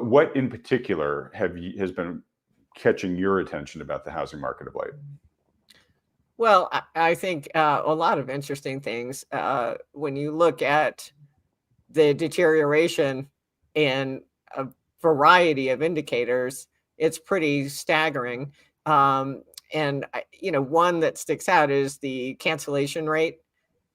what in particular has been catching your attention about the housing market of late? Well, I think a lot of interesting things. When you look at the deterioration in a variety of indicators, it's pretty staggering. And one that sticks out is the cancellation rate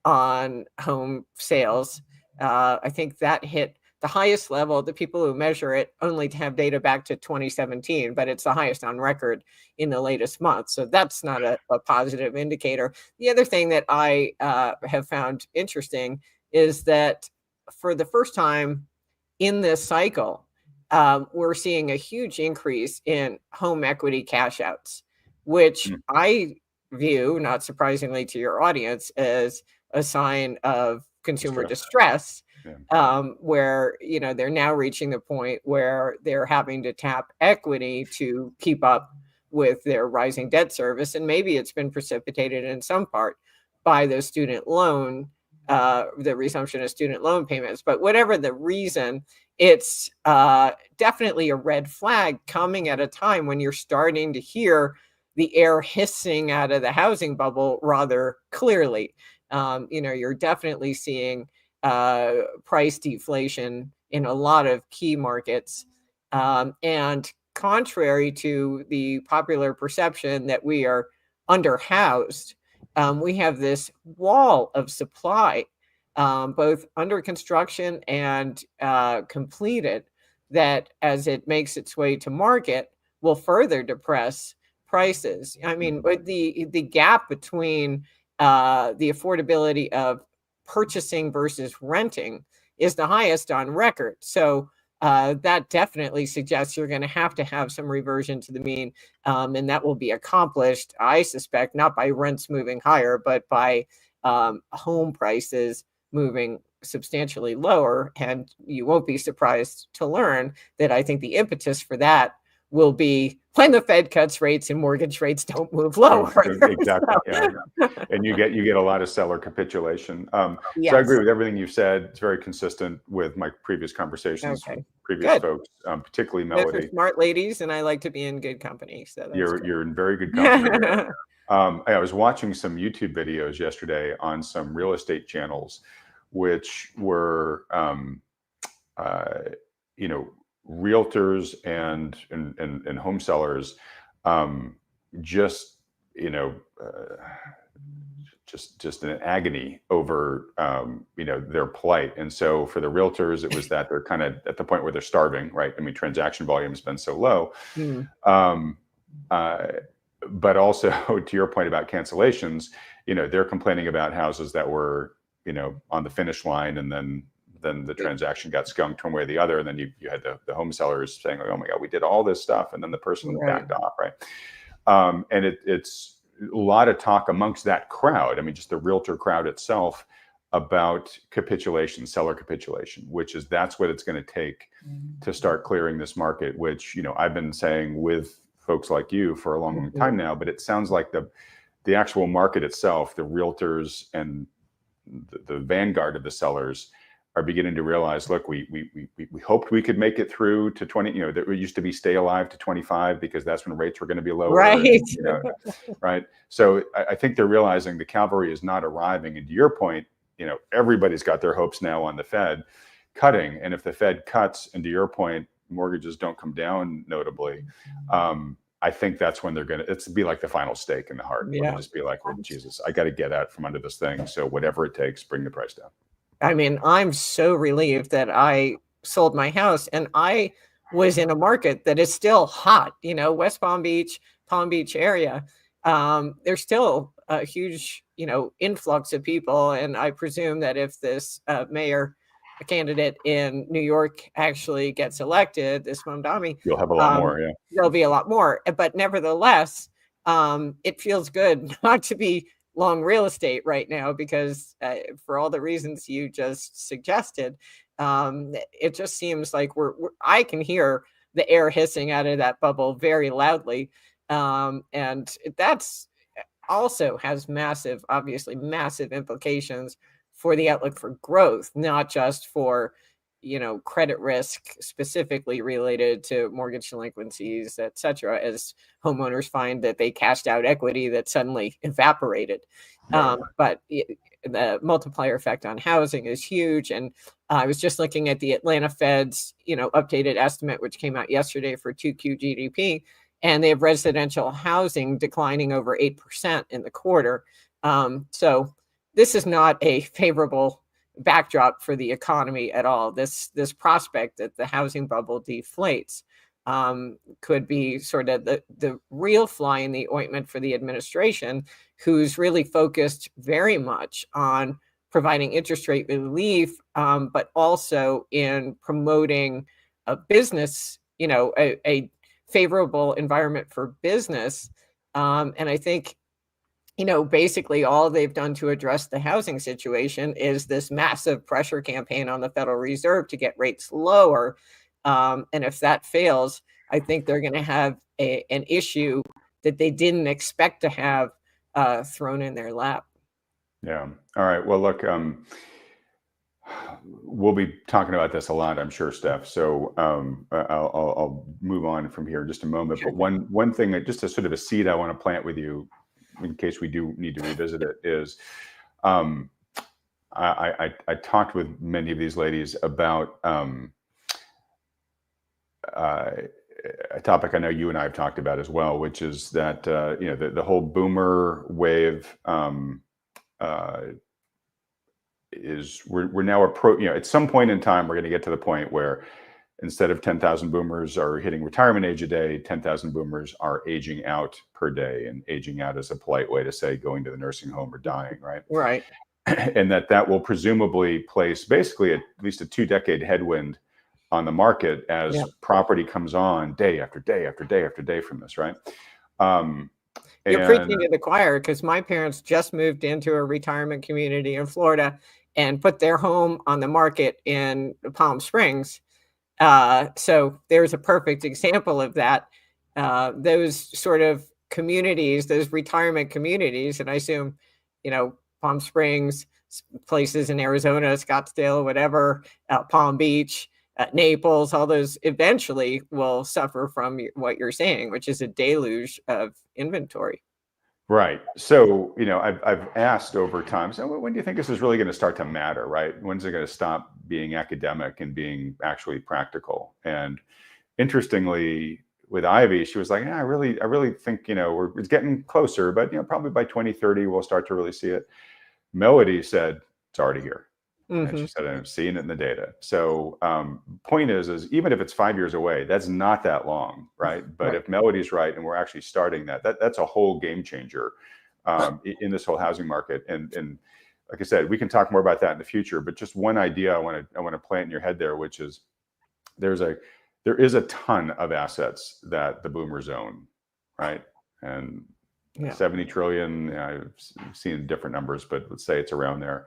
on home sales. I think that hit the highest level. The people who measure it only have data back to 2017, but it's the highest on record in the latest month. So that's not a positive indicator. The other thing that I have found interesting is that for the first time in this cycle, we're seeing a huge increase in home equity cash outs, which I view, not surprisingly to your audience, as a sign of consumer distress. where, they're now reaching the point where they're having to tap equity to keep up with their rising debt service. And maybe it's been precipitated in some part by the resumption of student loan payments. But whatever the reason, it's definitely a red flag coming at a time when you're starting to hear the air hissing out of the housing bubble rather clearly. You're definitely seeing price deflation in a lot of key markets. And contrary to the popular perception that we are underhoused, we have this wall of supply, both under construction and completed, that as it makes its way to market will further depress prices. I mean, the gap between the affordability of purchasing versus renting is the highest on record. So that definitely suggests you're going to have some reversion to the mean. And that will be accomplished, I suspect, not by rents moving higher, but by home prices moving substantially lower. And you won't be surprised to learn that I think the impetus for that will be when the Fed cuts rates and mortgage rates don't move lower. Exactly. Yeah. And you get a lot of seller capitulation. Yes. So I agree with everything you said. It's very consistent with my previous conversations with previous folks, particularly Melody. Those are smart ladies, and I like to be in good company. So you're in very good company. I was watching some YouTube videos yesterday on some real estate channels, which were realtors and home sellers, just in agony over their plight. And so for the realtors, it was that they're kind of at the point where they're starving, right? I mean, transaction volume has been so low. But also to your point about cancellations, they're complaining about houses that were on the finish line, and then the transaction got skunked one way or the other. And then you had the home sellers saying, oh my God, we did all this stuff. And then the person backed off, right? And it's a lot of talk amongst that crowd. I mean, just the realtor crowd itself about capitulation, seller capitulation, that's what it's going to take to start clearing this market, which, I've been saying with folks like you for a long time now, but it sounds like the actual market itself, the realtors and the vanguard of the sellers are beginning to realize, look, we hoped we could make it through to 20, there used to be stay alive to 25 because that's when rates were going to be lower. Right. Right. So I think they're realizing the cavalry is not arriving. And to your point, everybody's got their hopes now on the Fed cutting. And if the Fed cuts, and to your point, mortgages don't come down notably, I think that's when it's be like the final stake in the heart. It'll just be like, well, Jesus, I got to get out from under this thing. So whatever it takes, bring the price down. I mean, I'm so relieved that I sold my house, and I was in a market that is still hot, West Palm Beach area. There's still a huge, influx of people. And I presume that if this mayor candidate in New York actually gets elected, this Mamdani, you'll have a lot more. Yeah, there'll be a lot more. But nevertheless, it feels good not to be long real estate right now, because for all the reasons you just suggested, it just seems like I can hear the air hissing out of that bubble very loudly. And that's also has obviously massive implications for the outlook for growth, not just for, credit risk specifically related to mortgage delinquencies, et cetera, as homeowners find that they cashed out equity that suddenly evaporated. But the multiplier effect on housing is huge. And I was just looking at the Atlanta Fed's, updated estimate, which came out yesterday for 2Q GDP, and they have residential housing declining over 8% in the quarter. So this is not a favorable backdrop for the economy at all. This prospect that the housing bubble deflates could be sort of the real fly in the ointment for the administration, who's really focused very much on providing interest rate relief, but also in promoting a business, a favorable environment for business. And I think basically all they've done to address the housing situation is this massive pressure campaign on the Federal Reserve to get rates lower. And if that fails, I think they're going to have an issue that they didn't expect to have thrown in their lap. Yeah. All right. Well, look, we'll be talking about this a lot, I'm sure, Steph. So I'll move on from here in just a moment. But one thing, just a sort of a seed I want to plant with you, in case we do need to revisit it, is I talked with many of these ladies about a topic I know you and I have talked about as well, which is that the whole boomer wave is we're now at some point in time we're going to get to the point where instead of 10,000 boomers are hitting retirement age a day, 10,000 boomers are aging out per day, and aging out is a polite way to say going to the nursing home or dying, right? Right. And that will presumably place basically at least a 2-decade headwind on the market as property comes on day after day after day after day from this, right? You're preaching to the choir, because my parents just moved into a retirement community in Florida and put their home on the market in Palm Springs. So there's a perfect example of that. Those sort of communities, those retirement communities, and I assume, Palm Springs, places in Arizona, Scottsdale, whatever, Palm Beach, Naples, all those eventually will suffer from what you're saying, which is a deluge of inventory. Right. So, I've asked over time, so when do you think this is really going to start to matter, right? When's it going to stop being academic and being actually practical? And interestingly, with Ivy, she was like, I really think, it's getting closer, but, probably by 2030, we'll start to really see it. Melody said, it's already here. And she said, I'm seeing it in the data. So point is even if it's 5 years away, that's not that long, right? But if Melody's right and we're actually starting that's a whole game changer in this whole housing market. And like I said, we can talk more about that in the future. But just one idea I want to plant in your head there, which is there is a ton of assets that the boomers own, right? And 70 trillion. I've seen different numbers, but let's say it's around there.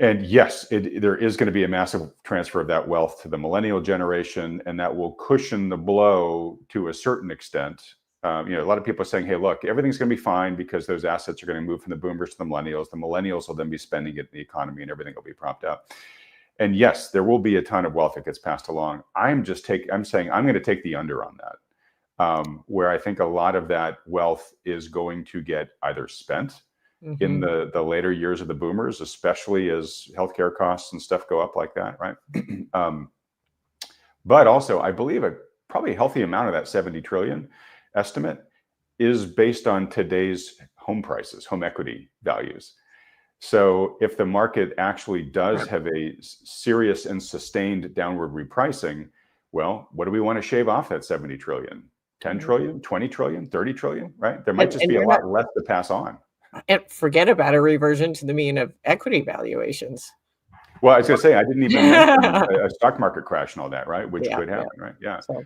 And yes, there is going to be a massive transfer of that wealth to the millennial generation, and that will cushion the blow to a certain extent. A lot of people are saying, hey, look, everything's going to be fine because those assets are going to move from the boomers to the millennials. The millennials will then be spending it in the economy and everything will be propped up. And yes, there will be a ton of wealth that gets passed along. I'm saying I'm going to take the under on that, where I think a lot of that wealth is going to get either spent in the later years of the boomers, especially as healthcare costs and stuff go up like that, right? But also, I believe probably a healthy amount of that 70 trillion estimate is based on today's home prices, home equity values. So if the market actually does have a serious and sustained downward repricing, well, what do we want to shave off that 70 trillion? 10 trillion, 20 trillion, 30 trillion, right? There might just be a lot less to pass on. And forget about a reversion to the mean of equity valuations. Well, I was going to say, I didn't even mention a stock market crash and all that, right? Which could happen, right? Yeah. So,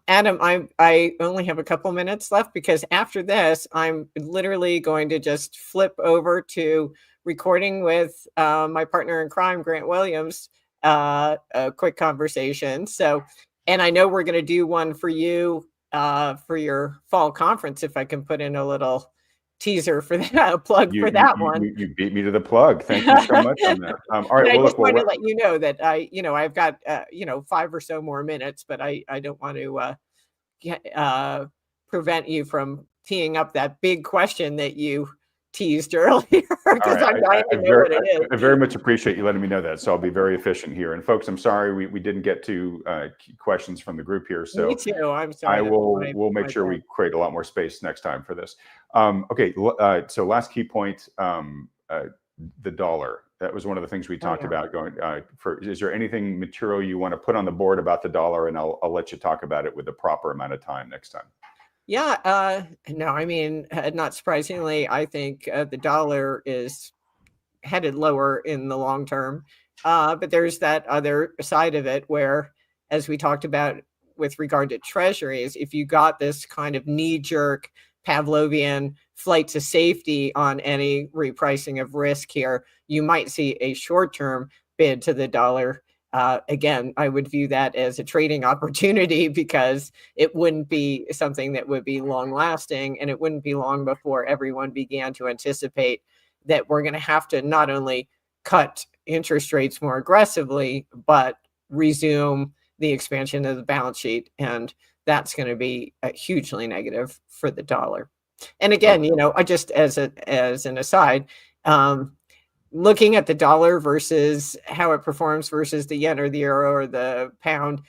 Adam, I only have a couple minutes left because after this, I'm literally going to just flip over to recording with my partner in crime, Grant Williams, a quick conversation. So, and I know we're going to do one for you for your fall conference, if I can put in a little teaser for that, a plug for that one. You beat me to the plug. Thank you so much on that. All right. I just want to let you know that I've got 5 or so more minutes, but I don't want to prevent you from teeing up that big question that you teased earlier, because I'm dying to know what it is. I very much appreciate you letting me know that. So I'll be very efficient here. And folks, I'm sorry we didn't get to questions from the group here. So me too. I'm sorry. We'll make sure we create a lot more space next time for this. Okay. So last key point, the dollar. That was one of the things we talked about is there anything material you want to put on the board about the dollar? And I'll let you talk about it with the proper amount of time next time. Yeah, no, I mean, not surprisingly, I think the dollar is headed lower in the long term. But there's that other side of it where, as we talked about with regard to treasuries, if you got this kind of knee-jerk Pavlovian flight to safety on any repricing of risk here, you might see a short-term bid to the dollar. Again, I would view that as a trading opportunity because it wouldn't be something that would be long lasting, and it wouldn't be long before everyone began to anticipate that we're going to have to not only cut interest rates more aggressively, but resume the expansion of the balance sheet. And that's going to be hugely negative for the dollar. And again, I just as an aside, looking at the dollar versus how it performs versus the yen or the euro or the pound,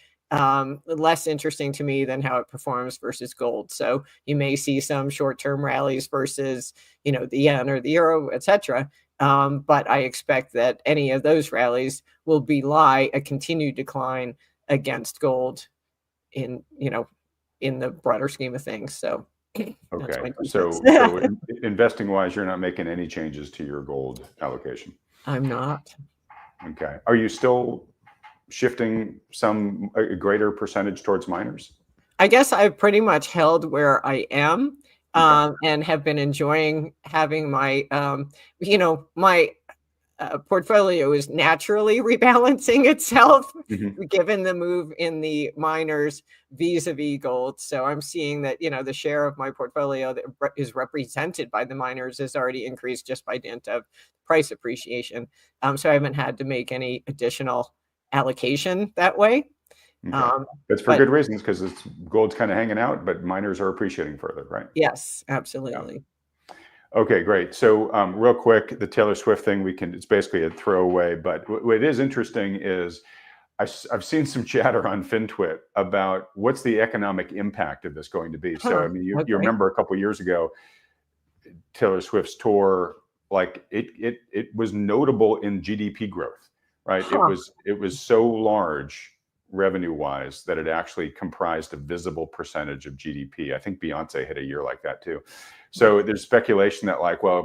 less interesting to me than how it performs versus gold. So you may see some short-term rallies versus, the yen or the euro, etc. But I expect that any of those rallies will belie a continued decline against gold in the broader scheme of things. So okay, so investing wise, you're not making any changes to your gold allocation. I'm not. Okay, are you still shifting a greater percentage towards miners? I guess I've pretty much held where I am, and have been enjoying having my my portfolio is naturally rebalancing itself given the move in the miners vis-a-vis gold. So I'm seeing that, the share of my portfolio that is represented by the miners has already increased just by dint of price appreciation. So I haven't had to make any additional allocation that way. Okay. That's for good reasons, because gold's kind of hanging out, but miners are appreciating further, right? Yes, absolutely. Yeah. Okay, great. So real quick, the Taylor Swift thing, it's basically a throwaway, but what is interesting is I've seen some chatter on FinTwit about what's the economic impact of this going to be. So, I mean, you remember a couple of years ago, Taylor Swift's tour, like it was notable in GDP growth, right? It was so large revenue wise that it actually comprised a visible percentage of GDP. I think Beyonce hit a year like that too. So there's speculation that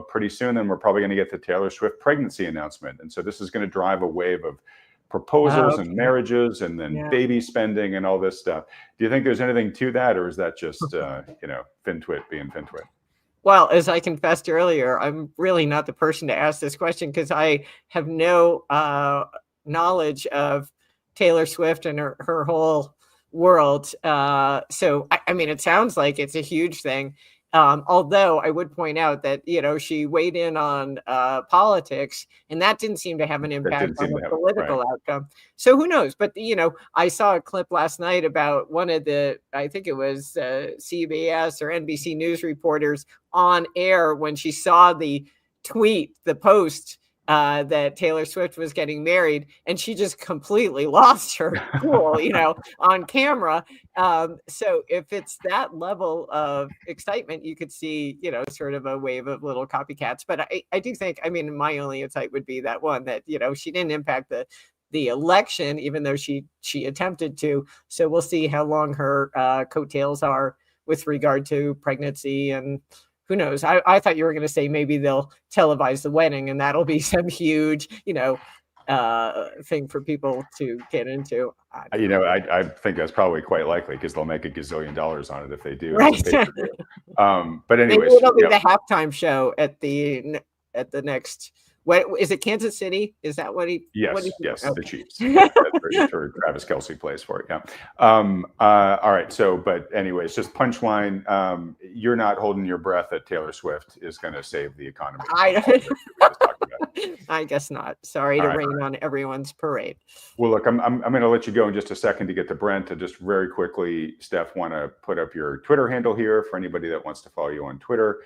pretty soon then we're probably going to get the Taylor Swift pregnancy announcement. And so this is going to drive a wave of proposals and marriages and then baby spending and all this stuff. Do you think there's anything to that, or is that just, FinTwit being FinTwit? Well, as I confessed earlier, I'm really not the person to ask this question because I have no knowledge of Taylor Swift and her whole world. So, I mean, it sounds like it's a huge thing. Although I would point out that, she weighed in on politics, and that didn't seem to have an impact on the political outcome. So who knows? But, I saw a clip last night about one of I think it was CBS or NBC News reporters on air when she saw the post that Taylor Swift was getting married, and she just completely lost her cool, on camera. So if it's that level of excitement, you could see, sort of a wave of little copycats. But I do think, my only insight would be that one that, she didn't impact the election, even though she attempted to. So we'll see how long her coattails are with regard to pregnancy, and who knows? I thought you were going to say maybe they'll televise the wedding, and that'll be some huge, thing for people to get into. I think that's probably quite likely because they'll make $1 gazillion on it if they do. Right. But anyways, maybe it'll be the halftime show at the next. What is it? Kansas City? Is that what he? Yes, okay. The Chiefs. That's where Travis Kelce plays for it. Yeah. All right. So, but anyways, just punchline. You're not holding your breath that Taylor Swift is going to save the economy. I guess not. Sorry to rain on everyone's parade. Well, look, I'm going to let you go in just a second to get to Brent. To just very quickly, Steph, want to put up your Twitter handle here for anybody that wants to follow you on Twitter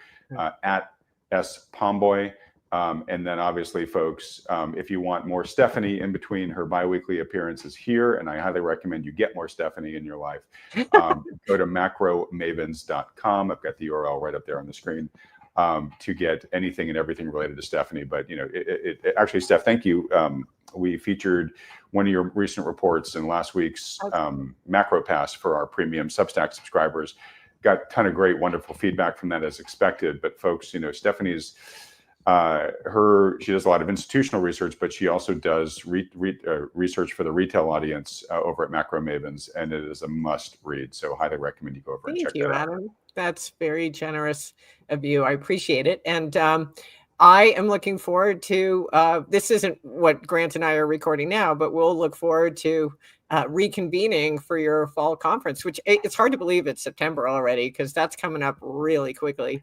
at @Pomboy. And then obviously, folks, if you want more Stephanie in between her biweekly appearances here, and I highly recommend you get more Stephanie in your life, go to macromavens.com. I've got the URL right up there on the screen to get anything and everything related to Stephanie. But, actually, Steph, thank you. We featured one of your recent reports in last week's Macro Pass for our premium Substack subscribers. Got a ton of great, wonderful feedback from that as expected. But folks, Stephanie's She does a lot of institutional research, but she also does research for the retail audience over at Macro Mavens, and it is a must read. So highly recommend you go over and check that out. Thank you, Adam. That's very generous of you. I appreciate it. And I am looking forward to, this isn't what Grant and I are recording now, but we'll look forward to reconvening for your fall conference, which it's hard to believe it's September already, because that's coming up really quickly.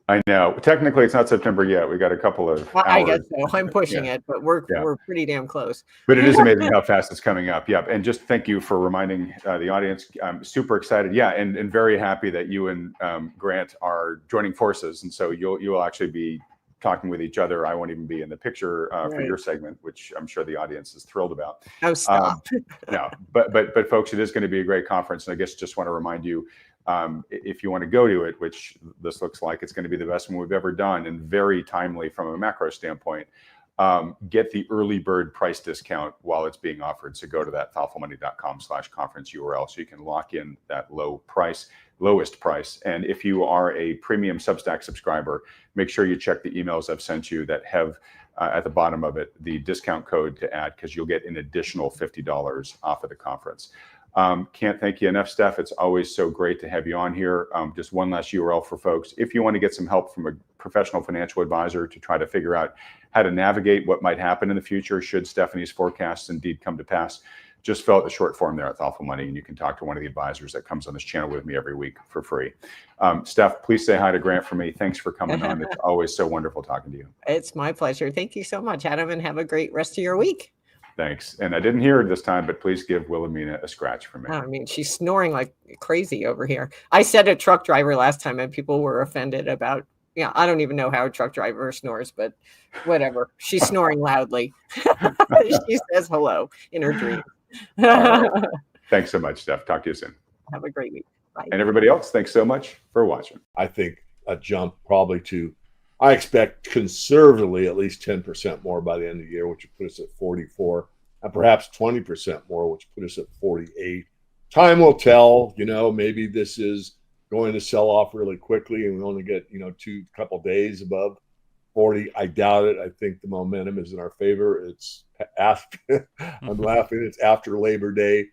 I know. Technically, it's not September yet. We got a couple of hours. I guess so. I'm pushing it, but we're pretty damn close. But it is amazing how fast it's coming up. Yeah. And just thank you for reminding the audience. I'm super excited. Yeah. And very happy that you and Grant are joining forces. And so you'll actually be talking with each other. I won't even be in the picture for your segment, which I'm sure the audience is thrilled about. Oh, stop. No, but folks, it is going to be a great conference. And I guess just want to remind you, if you want to go to it, which this looks like it's going to be the best one we've ever done and very timely from a macro standpoint, get the early bird price discount while it's being offered. So go to that thoughtfulmoney.com/conference URL so you can lock in that lowest price. And if you are a premium Substack subscriber, make sure you check the emails I've sent you that have at the bottom of it the discount code to add, because you'll get an additional $50 off of the conference. Can't thank you enough, Steph. It's always so great to have you on here. Just one last URL for folks. If you want to get some help from a professional financial advisor to try to figure out how to navigate what might happen in the future should Stephanie's forecasts indeed come to pass, just fill out the short form there at Thoughtful Money, and you can talk to one of the advisors that comes on this channel with me every week for free. Steph, please say hi to Grant for me. Thanks for coming on. It's always so wonderful talking to you. It's my pleasure. Thank you so much, Adam, and have a great rest of your week. Thanks. And I didn't hear it this time, but please give Wilhelmina a scratch for me. I mean, she's snoring like crazy over here. I said a truck driver last time and people were offended about, I don't even know how a truck driver snores, but whatever. She's snoring loudly. She says hello in her dream. Right. Thanks so much, Steph. Talk to you soon. Have a great week. Bye. And everybody else, thanks so much for watching. I think a jump probably I expect conservatively at least 10% more by the end of the year, which would put us at 44, and perhaps 20% more, which would put us at 48. Time will tell. Maybe this is going to sell off really quickly and we only get, couple days above 40. I doubt it. I think the momentum is in our favor. It's after, I'm laughing, it's after Labor Day.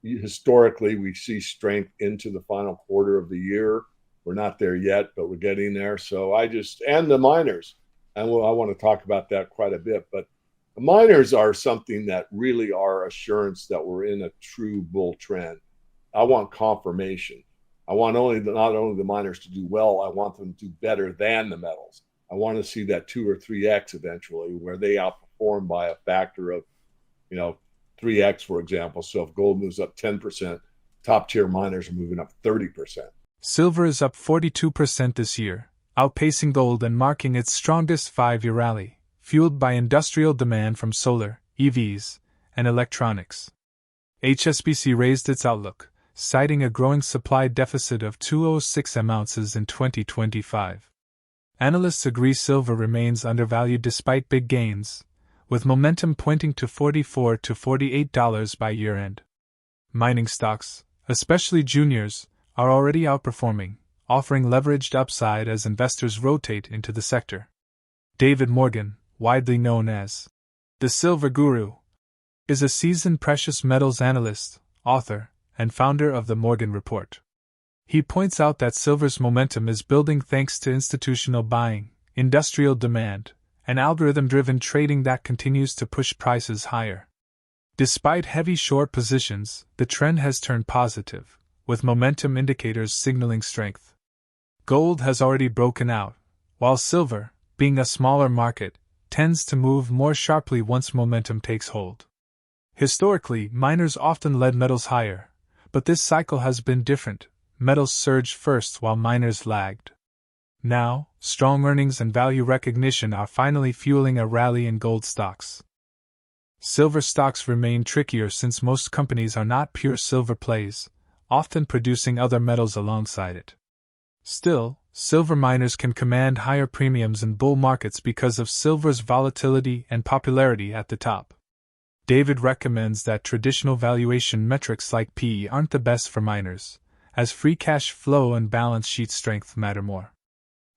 Historically, we see strength into the final quarter of the year. We're not there yet, but we're getting there. So and the miners, and I want to talk about that quite a bit, but the miners are something that really are assurance that we're in a true bull trend. I want confirmation. I want not only the miners to do well, I want them to do better than the metals. I want to see that 2 or 3x eventually, where they outperform by a factor of, 3x, for example. So if gold moves up 10%, top tier miners are moving up 30%. Silver is up 42% this year, outpacing gold and marking its strongest 5-year rally, fueled by industrial demand from solar, EVs, and electronics. HSBC raised its outlook, citing a growing supply deficit of 206 ounces in 2025. Analysts agree silver remains undervalued despite big gains, with momentum pointing to $44 to $48 by year-end. Mining stocks, especially juniors, are already outperforming, offering leveraged upside as investors rotate into the sector. David Morgan, widely known as the Silver Guru, is a seasoned precious metals analyst, author, and founder of the Morgan Report. He points out that silver's momentum is building thanks to institutional buying, industrial demand, and algorithm-driven trading that continues to push prices higher. Despite heavy short positions, the trend has turned positive, with momentum indicators signaling strength. Gold has already broken out, while silver, being a smaller market, tends to move more sharply once momentum takes hold. Historically, miners often led metals higher, but this cycle has been different. Metals surged first while miners lagged. Now, strong earnings and value recognition are finally fueling a rally in gold stocks. Silver stocks remain trickier since most companies are not pure silver plays, often producing other metals alongside it. Still, silver miners can command higher premiums in bull markets because of silver's volatility and popularity at the top. David recommends that traditional valuation metrics like PE aren't the best for miners, as free cash flow and balance sheet strength matter more.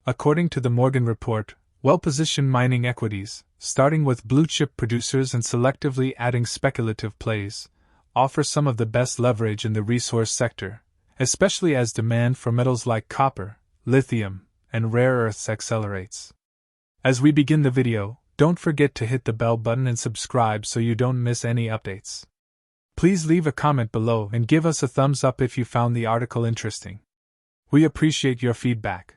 According to the Morgan Report, Well-positioned mining equities, starting with blue-chip producers and selectively adding speculative plays, offer some of the best leverage in the resource sector, especially as demand for metals like copper, lithium, and rare earths accelerates. As we begin the video, don't forget to hit the bell button and subscribe so you don't miss any updates. Please leave a comment below and give us a thumbs up if you found the article interesting. We appreciate your feedback.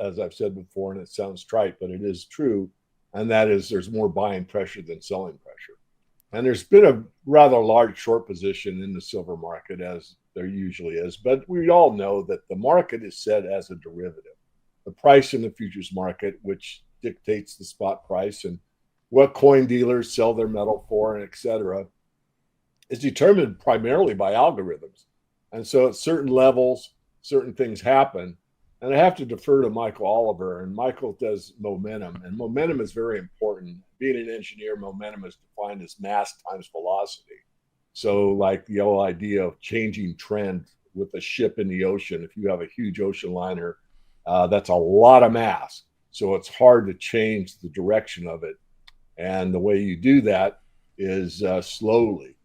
As I've said before, and it sounds trite, but it is true, and that is there's more buying pressure than selling pressure. And there's been a rather large short position in the silver market, as there usually is, but we all know that the market is set as a derivative. The price in the futures market, which dictates the spot price and what coin dealers sell their metal for, and et cetera, is determined primarily by algorithms. And so at certain levels, certain things happen. And I have to defer to Michael Oliver, and Michael does momentum, and momentum is very important. Being an engineer, momentum is defined as mass times velocity. So like the whole idea of changing trend with a ship in the ocean, if you have a huge ocean liner, that's a lot of mass. So it's hard to change the direction of it. And the way you do that is slowly.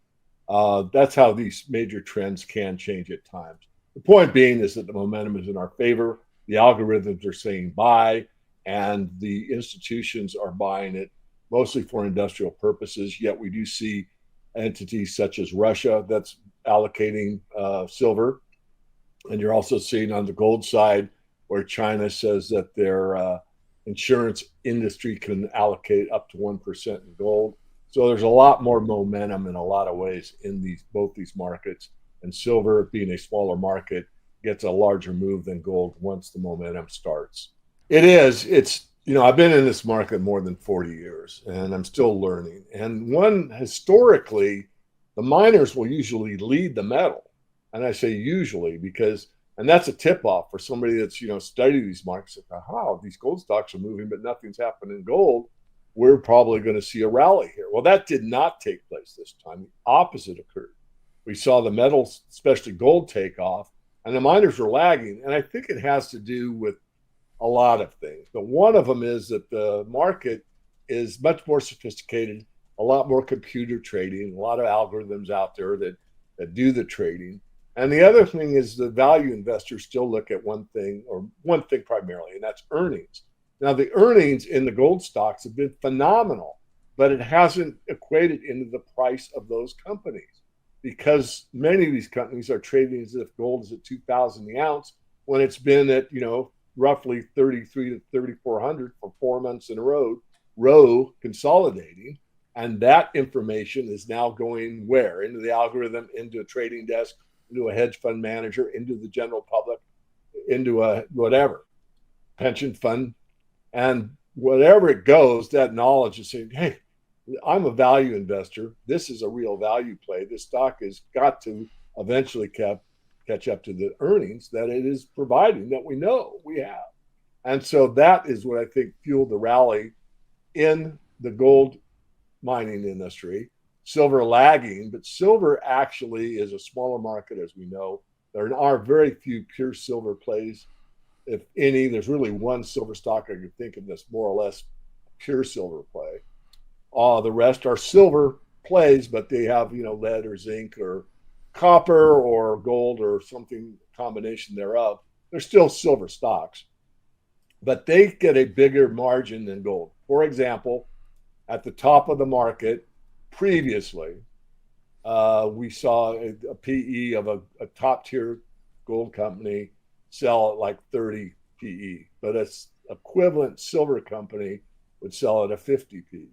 That's how these major trends can change at times. The point being is that the momentum is in our favor. The algorithms are saying buy, and the institutions are buying it mostly for industrial purposes. Yet we do see entities such as Russia that's allocating silver. And you're also seeing on the gold side where China says that their insurance industry can allocate up to 1% in gold. So there's a lot more momentum in a lot of ways in both these markets. And silver, being a smaller market, gets a larger move than gold once the momentum starts. I've been in this market more than 40 years, and I'm still learning. And historically, the miners will usually lead the metal. And I say usually and that's a tip-off for somebody that's, studied these markets. These gold stocks are moving, but nothing's happened in gold. We're probably going to see a rally here. Well, that did not take place this time. The opposite occurred. We saw the metals, especially gold, take off, and the miners were lagging. And I think it has to do with a lot of things. But one of them is that the market is much more sophisticated, a lot more computer trading, a lot of algorithms out there that do the trading. And the other thing is the value investors still look at one thing primarily, and that's earnings. Now, the earnings in the gold stocks have been phenomenal, but it hasn't equated into the price of those companies, because many of these companies are trading as if gold is at 2,000 the ounce when it's been at, roughly 33 to 3,400 for 4 months in a row consolidating. And that information is now going where? Into the algorithm, into a trading desk, into a hedge fund manager, into the general public, into a whatever, pension fund. And wherever it goes, that knowledge is saying, hey, I'm a value investor. This is a real value play. This stock has got to eventually catch up to the earnings that it is providing, that we know we have. And so that is what I think fueled the rally in the gold mining industry. Silver lagging, but silver actually is a smaller market, as we know. There are very few pure silver plays. If any, there's really one silver stock I could think of that's more or less pure silver play. The rest are silver plays, but they have, lead or zinc or copper or gold or something, combination thereof. They're still silver stocks, but they get a bigger margin than gold. For example, at the top of the market previously, we saw a PE of a top tier gold company sell at like 30 PE, but an equivalent silver company would sell at a 50 PE.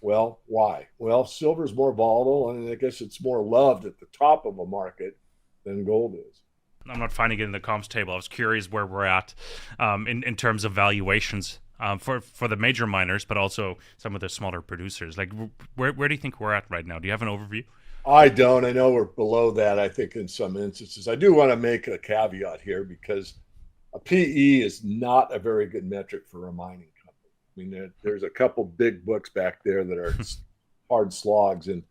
Well, why? Well, silver is more volatile, and I guess it's more loved at the top of a market than gold is. I'm not finding it in the comps table. I was curious where we're at in terms of valuations for the major miners, but also some of the smaller producers. Like, where do you think we're at right now? Do you have an overview? I don't. I know we're below that, I think, in some instances. I do want to make a caveat here, because a PE is not a very good metric for a mining company. I mean, there's a couple big books back there that are hard slogs, and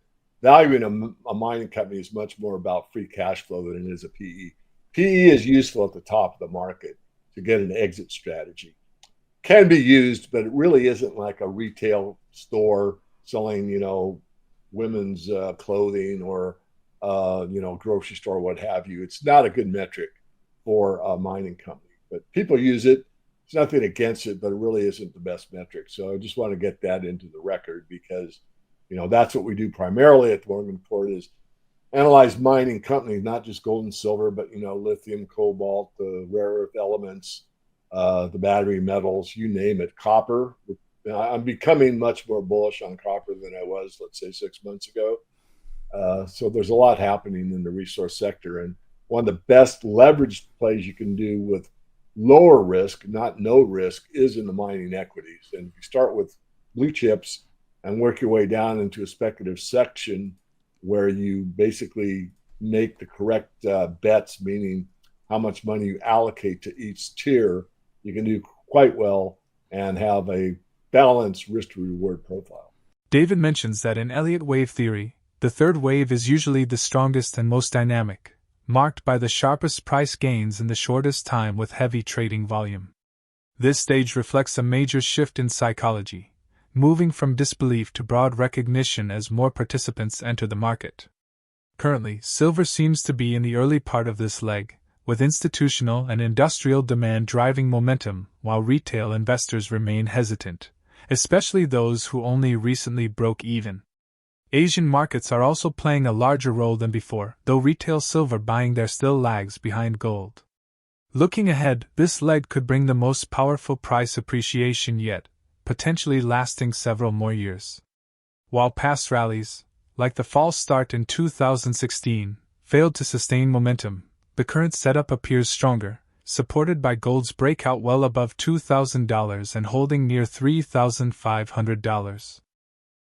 valuing a mining company is much more about free cash flow than it is a PE. PE is useful at the top of the market to get an exit strategy. can be used, but it really isn't like a retail store selling, women's clothing or, grocery store, what have you. It's not a good metric for a mining company, but people use it. It's nothing against it, but it really isn't the best metric. So I just want to get that into the record because, that's what we do primarily at the Morgan Report is analyze mining companies, not just gold and silver, but, lithium, cobalt, the rare earth elements, the battery metals, you name it, copper. I'm becoming much more bullish on copper than I was, let's say, 6 months ago. So there's a lot happening in the resource sector. And one of the best leveraged plays you can do with lower risk, not no risk, is in the mining equities. And if you start with blue chips and work your way down into a speculative section where you basically make the correct bets, meaning how much money you allocate to each tier, you can do quite well and have a balanced risk-to-reward profile. David mentions that in Elliott wave theory, the third wave is usually the strongest and most dynamic, marked by the sharpest price gains in the shortest time with heavy trading volume. This stage reflects a major shift in psychology, moving from disbelief to broad recognition as more participants enter the market. Currently, silver seems to be in the early part of this leg, with institutional and industrial demand driving momentum, while retail investors remain hesitant, especially those who only recently broke even. Asian markets are also playing a larger role than before, though retail silver buying there still lags behind gold. Looking ahead, this leg could bring the most powerful price appreciation yet, potentially lasting several more years. While past rallies, like the false start in 2016, failed to sustain momentum, the current setup appears stronger, supported by gold's breakout well above $2,000 and holding near $3,500.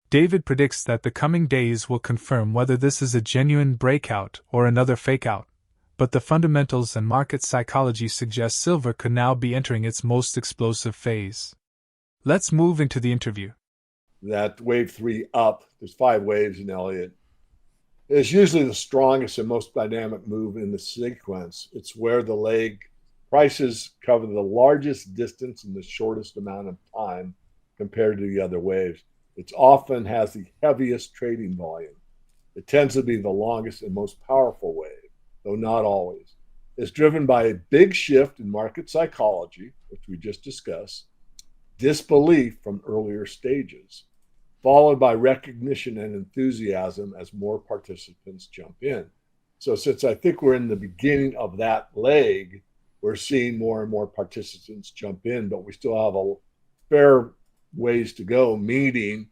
David predicts that the coming days will confirm whether this is a genuine breakout or another fake-out, but the fundamentals and market psychology suggest silver could now be entering its most explosive phase. Let's move into the interview. That wave 3 up, there's 5 waves in Elliott, is usually the strongest and most dynamic move in the sequence. It's where the leg prices cover the largest distance in the shortest amount of time compared to the other waves. It often has the heaviest trading volume. It tends to be the longest and most powerful wave, though not always. It's driven by a big shift in market psychology, which we just discussed, disbelief from earlier stages, followed by recognition and enthusiasm as more participants jump in. So since I think we're in the beginning of that leg, we're seeing more and more participants jump in, but we still have a fair ways to go, meaning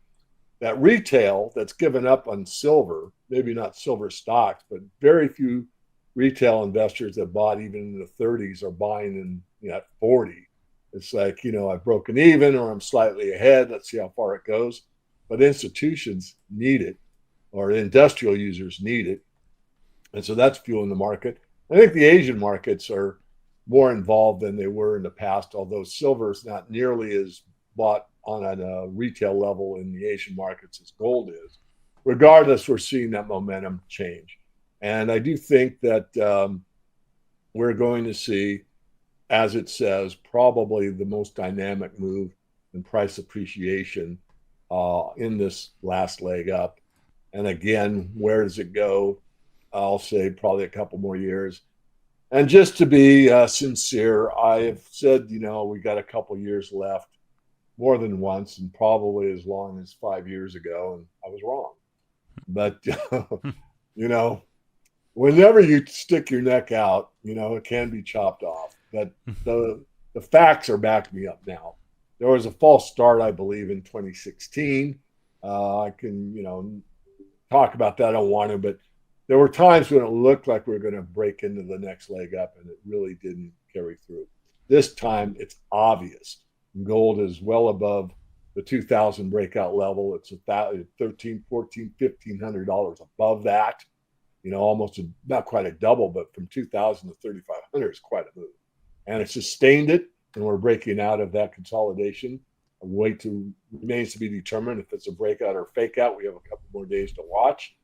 that retail that's given up on silver, maybe not silver stocks, but very few retail investors that bought even in the 30s are buying in at 40. It's like, I've broken even or I'm slightly ahead. Let's see how far it goes. But institutions need it, or industrial users need it. And so that's fueling the market. I think the Asian markets are more involved than they were in the past, although silver is not nearly as bought on a retail level in the Asian markets as gold is. Regardless, we're seeing that momentum change. And I do think that we're going to see, as it says, probably the most dynamic move in price appreciation in this last leg up. And again, where does it go? I'll say probably a couple more years. And just to be sincere, I have said, we got a couple years left, more than once, and probably as long as 5 years ago, and I was wrong. But, whenever you stick your neck out, it can be chopped off. But the facts are backing me up now. There was a false start, I believe, in 2016. I can, talk about that. I don't want to, but there were times when it looked like we were going to break into the next leg up, and it really didn't carry through. This time, it's obvious. Gold is well above the 2000 breakout level. It's $1,300, $1,400, $1,500 above that. Almost not quite a double, but from 2000 to 3,500 is quite a move. And it sustained it, and we're breaking out of that consolidation. Remains to be determined if it's a breakout or fake out. We have a couple more days to watch.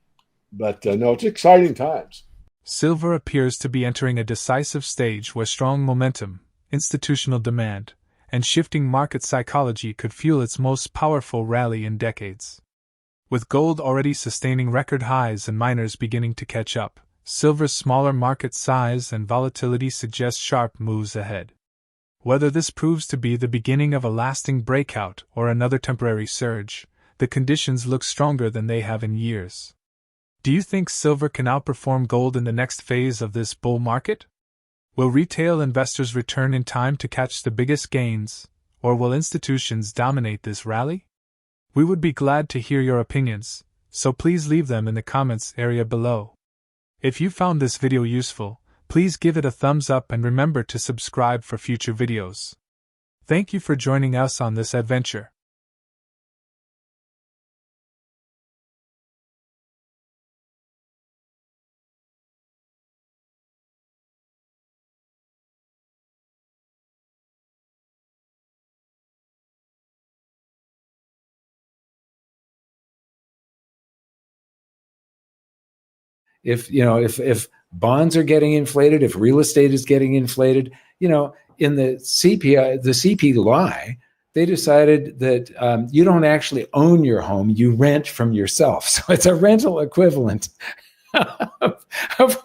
But no, it's exciting times. Silver appears to be entering a decisive stage where strong momentum, institutional demand, and shifting market psychology could fuel its most powerful rally in decades. With gold already sustaining record highs and miners beginning to catch up, silver's smaller market size and volatility suggest sharp moves ahead. Whether this proves to be the beginning of a lasting breakout or another temporary surge, the conditions look stronger than they have in years. Do you think silver can outperform gold in the next phase of this bull market? Will retail investors return in time to catch the biggest gains, or will institutions dominate this rally? We would be glad to hear your opinions, so please leave them in the comments area below. If you found this video useful, please give it a thumbs up and remember to subscribe for future videos. Thank you for joining us on this adventure. If bonds are getting inflated, if real estate is getting inflated, in the CPI, they decided that you don't actually own your home, you rent from yourself. So it's a rental equivalent of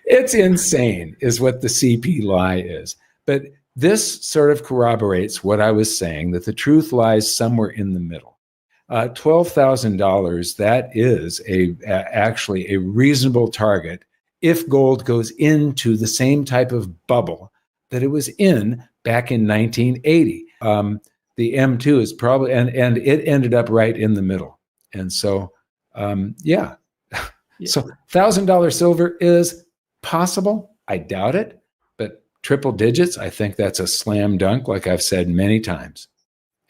it's insane is what the CPI is. But this sort of corroborates what I was saying, that the truth lies somewhere in the middle. $12,000, that is actually a reasonable target if gold goes into the same type of bubble that it was in back in 1980. The M2 is probably, and it ended up right in the middle. And so, yeah. So $1,000 silver is possible. I doubt it, but triple digits, I think that's a slam dunk, like I've said many times.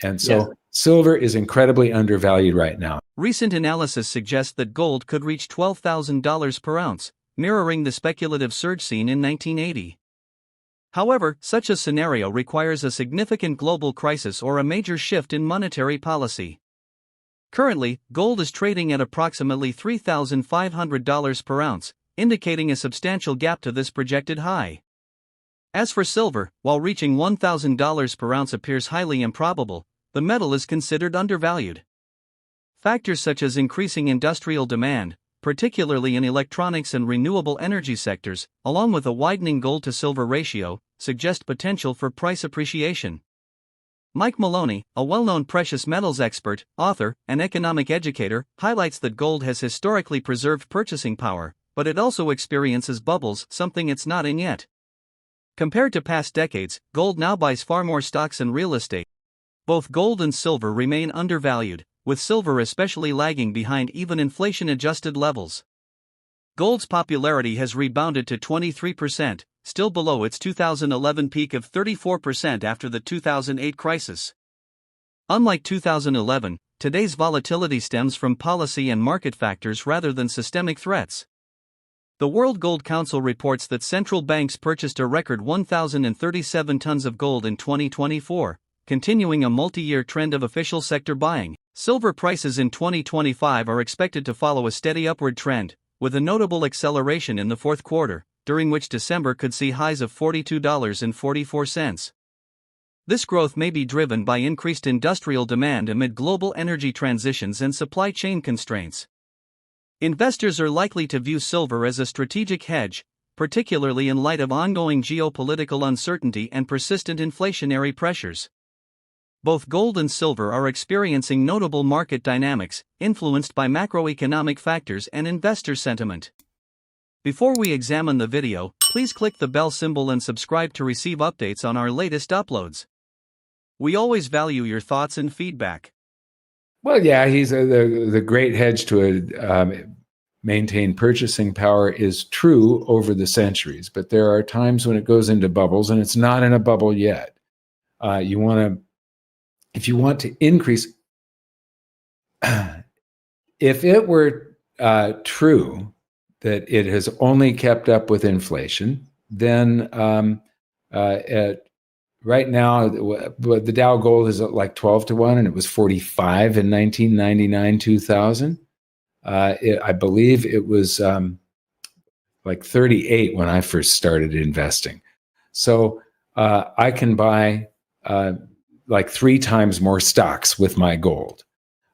And so silver is incredibly undervalued right now. Recent analysis suggests that gold could reach $12,000 per ounce, mirroring the speculative surge seen in 1980. However, such a scenario requires a significant global crisis or a major shift in monetary policy. Currently, gold is trading at approximately $3,500 per ounce, indicating a substantial gap to this projected high. As for silver, while reaching $1,000 per ounce appears highly improbable, the metal is considered undervalued. Factors such as increasing industrial demand, particularly in electronics and renewable energy sectors, along with a widening gold-to-silver ratio, suggest potential for price appreciation. Mike Maloney, a well-known precious metals expert, author, and economic educator, highlights that gold has historically preserved purchasing power, but it also experiences bubbles, something it's not in yet. Compared to past decades, gold now buys far more stocks and real estate. Both gold and silver remain undervalued, with silver especially lagging behind even inflation-adjusted levels. Gold's popularity has rebounded to 23%, still below its 2011 peak of 34% after the 2008 crisis. Unlike 2011, today's volatility stems from policy and market factors rather than systemic threats. The World Gold Council reports that central banks purchased a record 1,037 tons of gold in 2024, continuing a multi-year trend of official sector buying. Silver prices in 2025 are expected to follow a steady upward trend, with a notable acceleration in the fourth quarter, during which December could see highs of $42.44. This growth may be driven by increased industrial demand amid global energy transitions and supply chain constraints. Investors are likely to view silver as a strategic hedge, particularly in light of ongoing geopolitical uncertainty and persistent inflationary pressures. Both gold and silver are experiencing notable market dynamics, influenced by macroeconomic factors and investor sentiment. Before we examine the video, please click the bell symbol and subscribe to receive updates on our latest uploads. We always value your thoughts and feedback. Well, yeah, he's the great hedge to maintain purchasing power is true over the centuries, but there are times when it goes into bubbles, and it's not in a bubble yet. If you want to increase, if it were true that it has only kept up with inflation, then right now the Dow Gold is at like 12 to 1, and it was 45 in 1999, 2000. I believe it was like 38 when I first started investing. So I can buy like 3 times more stocks with my gold.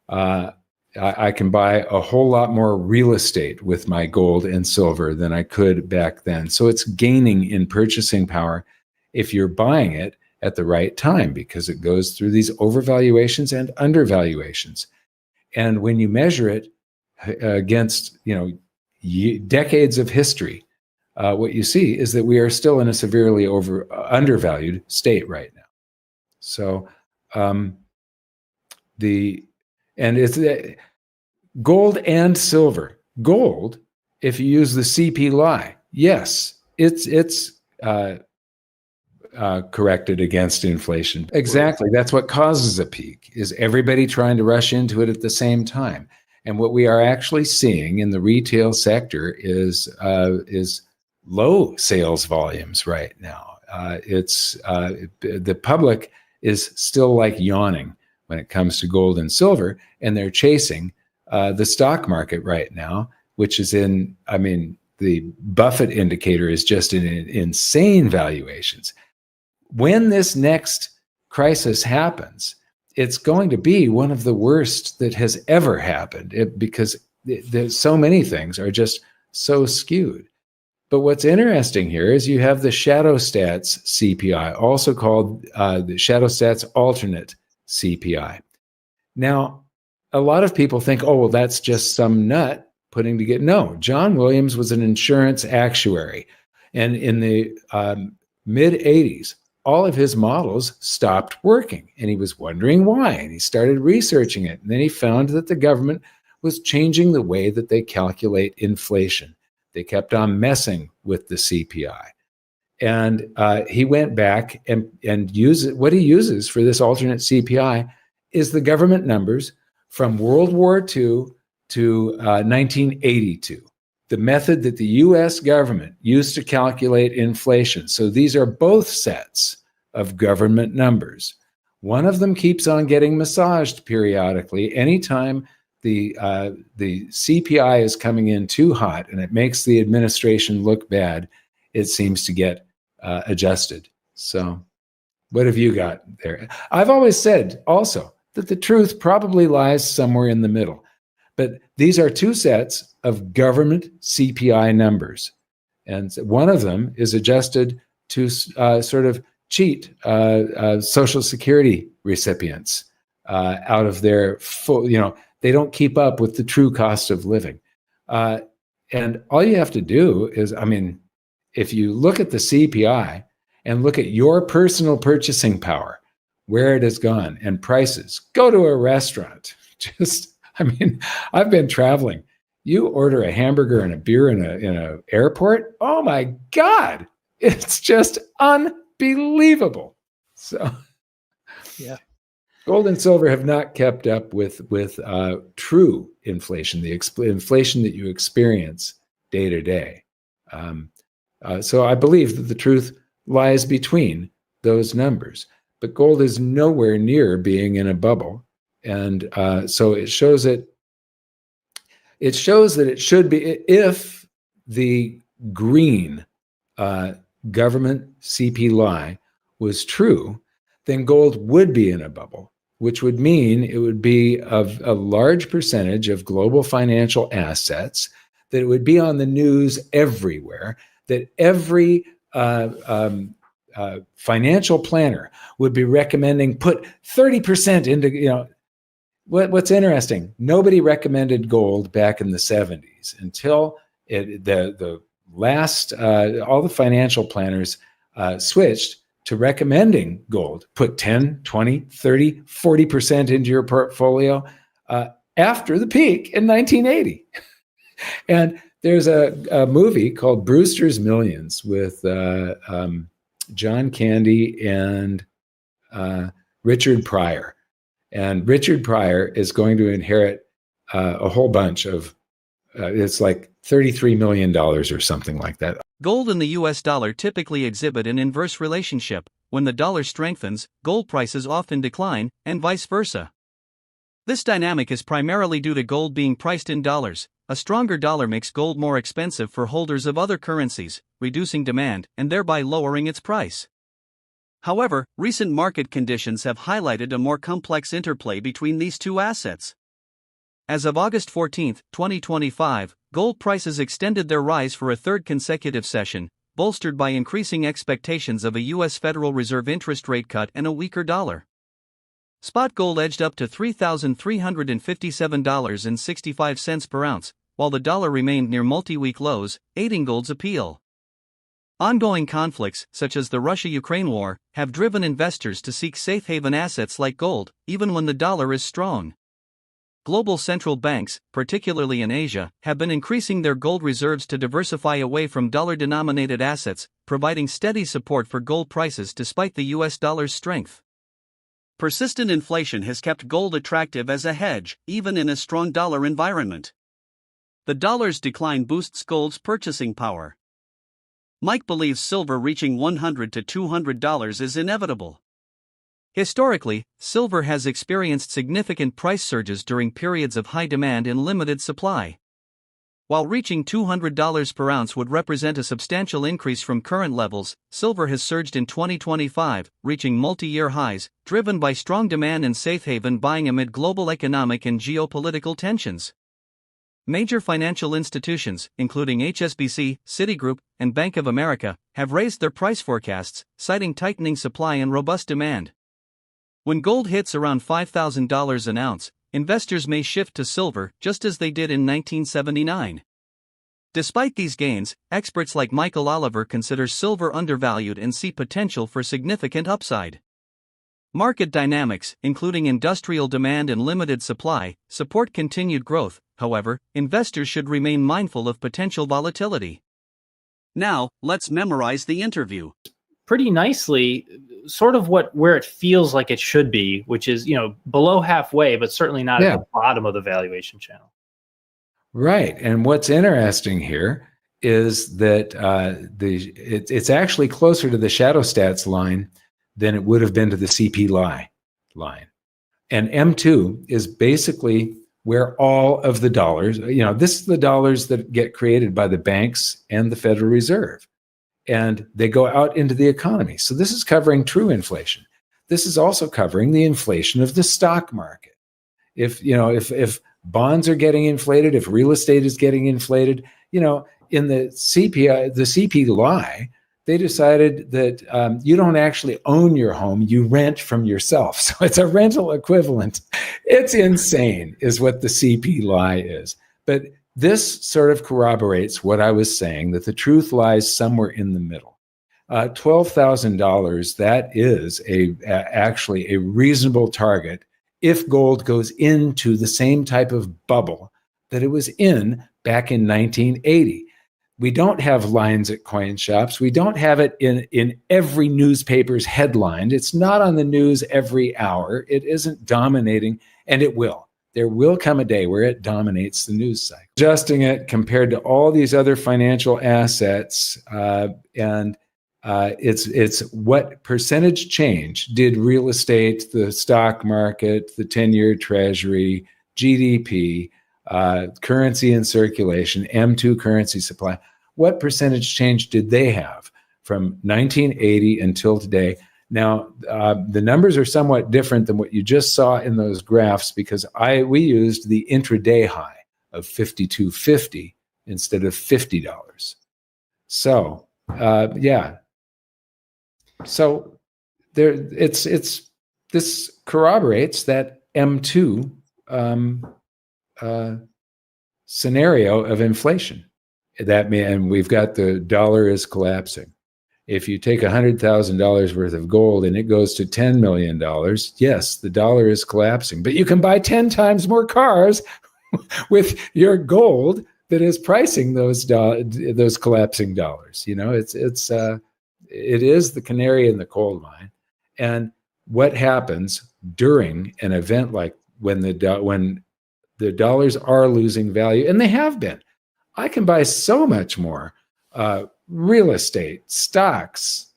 I can buy a whole lot more real estate with my gold and silver than I could back then. So it's gaining in purchasing power if you're buying it at the right time, because it goes through these overvaluations and undervaluations. And when you measure it against, decades of history, what you see is that we are still in a severely undervalued state right now. So it's gold and silver. Gold, if you use the CPI, yes, it's corrected against inflation. Exactly. That's what causes a peak, is everybody trying to rush into it at the same time. And what we are actually seeing in the retail sector is low sales volumes right now. The public is still like yawning when it comes to gold and silver, and they're chasing the stock market right now, which is the Buffett indicator is just in insane valuations. When this next crisis happens, it's going to be one of the worst that has ever happened, because there's so many things are just so skewed. But what's interesting here is you have the shadow stats CPI, also called the shadow stats alternate CPI. Now, a lot of people think, oh, well, that's just some nut putting together. No, John Williams was an insurance actuary. And in the mid 80s, all of his models stopped working, and he was wondering why. And he started researching it. And then he found that the government was changing the way that they calculate inflation. They kept on messing with the CPI. And he went back and what he uses for this alternate CPI is the government numbers from World War II to 1982, the method that the US government used to calculate inflation. So these are both sets of government numbers. One of them keeps on getting massaged periodically anytime the CPI is coming in too hot and it makes the administration look bad. It seems to get adjusted. So what have you got there? I've always said also that the truth probably lies somewhere in the middle. But these are 2 sets of government CPI numbers. And one of them is adjusted to sort of cheat Social Security recipients out of their full, they don't keep up with the true cost of living. And all you have to do is, if you look at the CPI and look at your personal purchasing power, where it has gone, and prices, go to a restaurant. I've been traveling. You order a hamburger and a beer in a airport. Oh my God, it's just unbelievable. So, yeah, gold and silver have not kept up with true inflation, the inflation that you experience day to day. So I believe that the truth lies between those numbers. But gold is nowhere near being in a bubble. And so it shows that it should be, if the green government CPI was true, then gold would be in a bubble, which would mean it would be of a large percentage of global financial assets, that it would be on the news everywhere, that every financial planner would be recommending put 30% into, what's interesting, nobody recommended gold back in the 70s until the last, all the financial planners switched to recommending gold. Put 10, 20, 30, 40% into your portfolio after the peak in 1980. And there's a movie called Brewster's Millions with John Candy and Richard Pryor. And Richard Pryor is going to inherit a whole bunch of, it's like $33 million or something like that. Gold and the US dollar typically exhibit an inverse relationship. When the dollar strengthens, gold prices often decline, and vice versa. This dynamic is primarily due to gold being priced in dollars. A stronger dollar makes gold more expensive for holders of other currencies, reducing demand and thereby lowering its price. However, recent market conditions have highlighted a more complex interplay between these two assets. As of August 14, 2025, gold prices extended their rise for a third consecutive session, bolstered by increasing expectations of a U.S. Federal Reserve interest rate cut and a weaker dollar. Spot gold edged up to $3,357.65 per ounce, while the dollar remained near multi-week lows, aiding gold's appeal. Ongoing conflicts, such as the Russia-Ukraine war, have driven investors to seek safe haven assets like gold, even when the dollar is strong. Global central banks, particularly in Asia, have been increasing their gold reserves to diversify away from dollar-denominated assets, providing steady support for gold prices despite the US dollar's strength. Persistent inflation has kept gold attractive as a hedge, even in a strong dollar environment. The dollar's decline boosts gold's purchasing power. Mike believes silver reaching $100 to $200 is inevitable. Historically, silver has experienced significant price surges during periods of high demand and limited supply. While reaching $200 per ounce would represent a substantial increase from current levels, silver has surged in 2025, reaching multi-year highs, driven by strong demand and safe haven buying amid global economic and geopolitical tensions. Major financial institutions, including HSBC, Citigroup, and Bank of America, have raised their price forecasts, citing tightening supply and robust demand. When gold hits around $5,000 an ounce, investors may shift to silver just as they did in 1979. Despite these gains, experts like Michael Oliver consider silver undervalued and see potential for significant upside. Market dynamics, including industrial demand and limited supply, support continued growth. However, investors should remain mindful of potential volatility. Now, let's memorize the interview. Pretty nicely, sort of where it feels like it should be, which is, below halfway, but certainly not at the bottom of the valuation channel. Right. And what's interesting here is that it's actually closer to the shadow stats line than it would have been to the CPI line. And M2 is basically where all of the dollars, this is the dollars that get created by the banks and the Federal Reserve, and they go out into the economy. So this is covering true inflation. This is also covering the inflation of the stock market. If bonds are getting inflated, if real estate is getting inflated, in the CPI, they decided that you don't actually own your home, you rent from yourself. So it's a rental equivalent. It's insane is what the CPI is. But this sort of corroborates what I was saying, that the truth lies somewhere in the middle. $12,000, that is actually a reasonable target if gold goes into the same type of bubble that it was in back in 1980. We don't have lines at coin shops. We don't have it in every newspaper's headline. It's not on the news every hour. It isn't dominating, and it will. There will come a day where it dominates the news cycle. Adjusting it compared to all these other financial assets, it's what percentage change did real estate, the stock market, the 10-year Treasury, GDP, currency in circulation, M2 currency supply, what percentage change did they have from 1980 until today? Now, the numbers are somewhat different than what you just saw in those graphs because we used the intraday high of $52.50 instead of $50. So, So this corroborates that M2 scenario of inflation. And we've got the dollar is collapsing. If you take $100,000 worth of gold and it goes to $10 million, yes, the dollar is collapsing. But you can buy 10 times more cars with your gold that is pricing those collapsing dollars. It is the canary in the coal mine. And what happens during an event like when the dollars are losing value, and they have been. I can buy so much more real estate, stocks,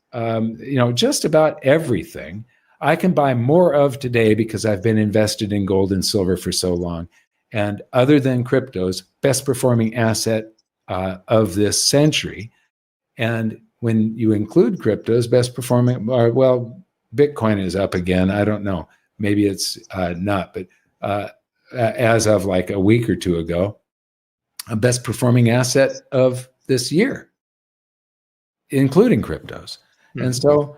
just about everything. I can buy more of today because I've been invested in gold and silver for so long. And other than cryptos, best performing asset of this century. And when you include cryptos, best performing, well, Bitcoin is up again. I don't know. Maybe it's not, but as of like a week or two ago, a best performing asset of this year, including cryptos. Mm-hmm. And so,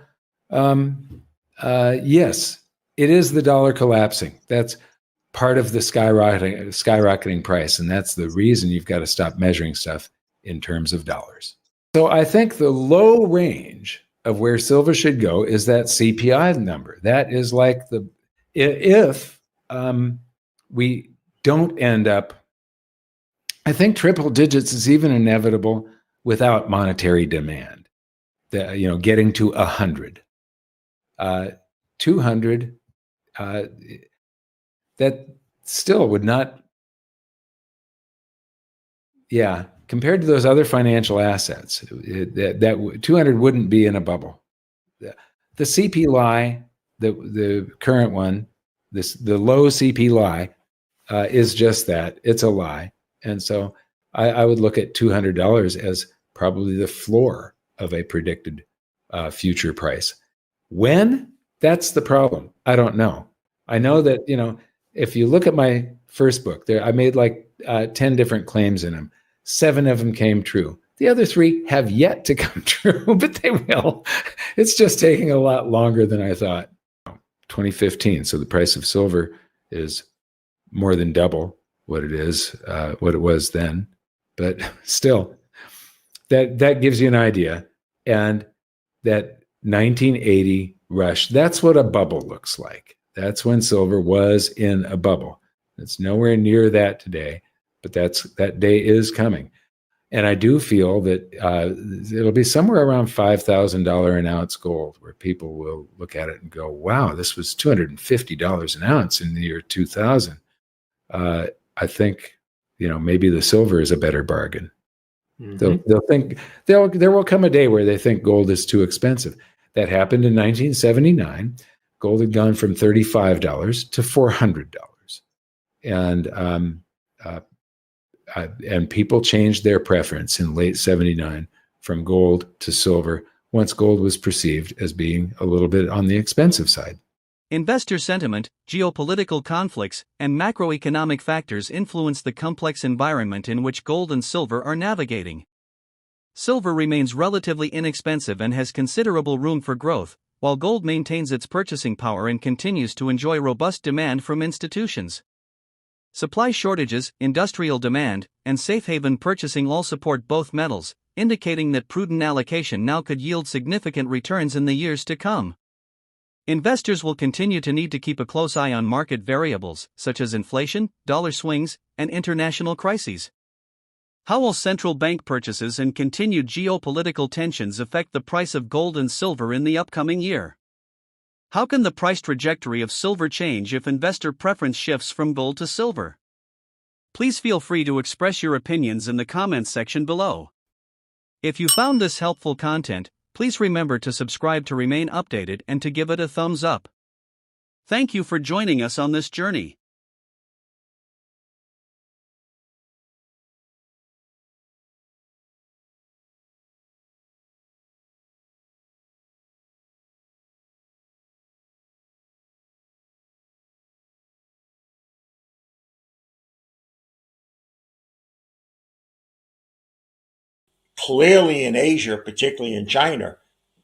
yes, it is the dollar collapsing. That's part of the skyrocketing price. And that's the reason you've got to stop measuring stuff in terms of dollars. So I think the low range of where silver should go is that CPI number. That is like if we don't end up, I think triple digits is even inevitable without monetary demand. Getting to 100, 200, that still would not, compared to those other financial assets, that 200 wouldn't be in a bubble. The CP lie, the current one, the low CP lie, is just that. It's a lie. And so I would look at $200 as probably the floor of a predicted future price. When? That's the problem. I don't know. I know that, if you look at my first book, I made like 10 different claims in them. 7 of them came true. The other 3 have yet to come true, but they will. It's just taking a lot longer than I thought. 2015, so the price of silver is more than double what it is, what it was then. But still, that gives you an idea. And that 1980 rush, that's what a bubble looks like. That's when silver was in a bubble. It's nowhere near that today, but that day is coming. And I do feel that it'll be somewhere around $5,000 an ounce gold, where people will look at it and go, wow, this was $250 an ounce in the year 2000. I think, maybe the silver is a better bargain. Mm-hmm. They'll think there will come a day where they think gold is too expensive. That happened in 1979. Gold had gone from $35 to $400, and people changed their preference in late '79 from gold to silver once gold was perceived as being a little bit on the expensive side. Investor sentiment, geopolitical conflicts, and macroeconomic factors influence the complex environment in which gold and silver are navigating. Silver remains relatively inexpensive and has considerable room for growth, while gold maintains its purchasing power and continues to enjoy robust demand from institutions. Supply shortages, industrial demand, and safe haven purchasing all support both metals, indicating that prudent allocation now could yield significant returns in the years to come. Investors will continue to need to keep a close eye on market variables, such as inflation, dollar swings, and international crises. How will central bank purchases and continued geopolitical tensions affect the price of gold and silver in the upcoming year? How can the price trajectory of silver change if investor preference shifts from gold to silver? Please feel free to express your opinions in the comments section below. If you found this helpful content, please remember to subscribe to remain updated and to give it a thumbs up. Thank you for joining us on this journey. Clearly in Asia, particularly in China,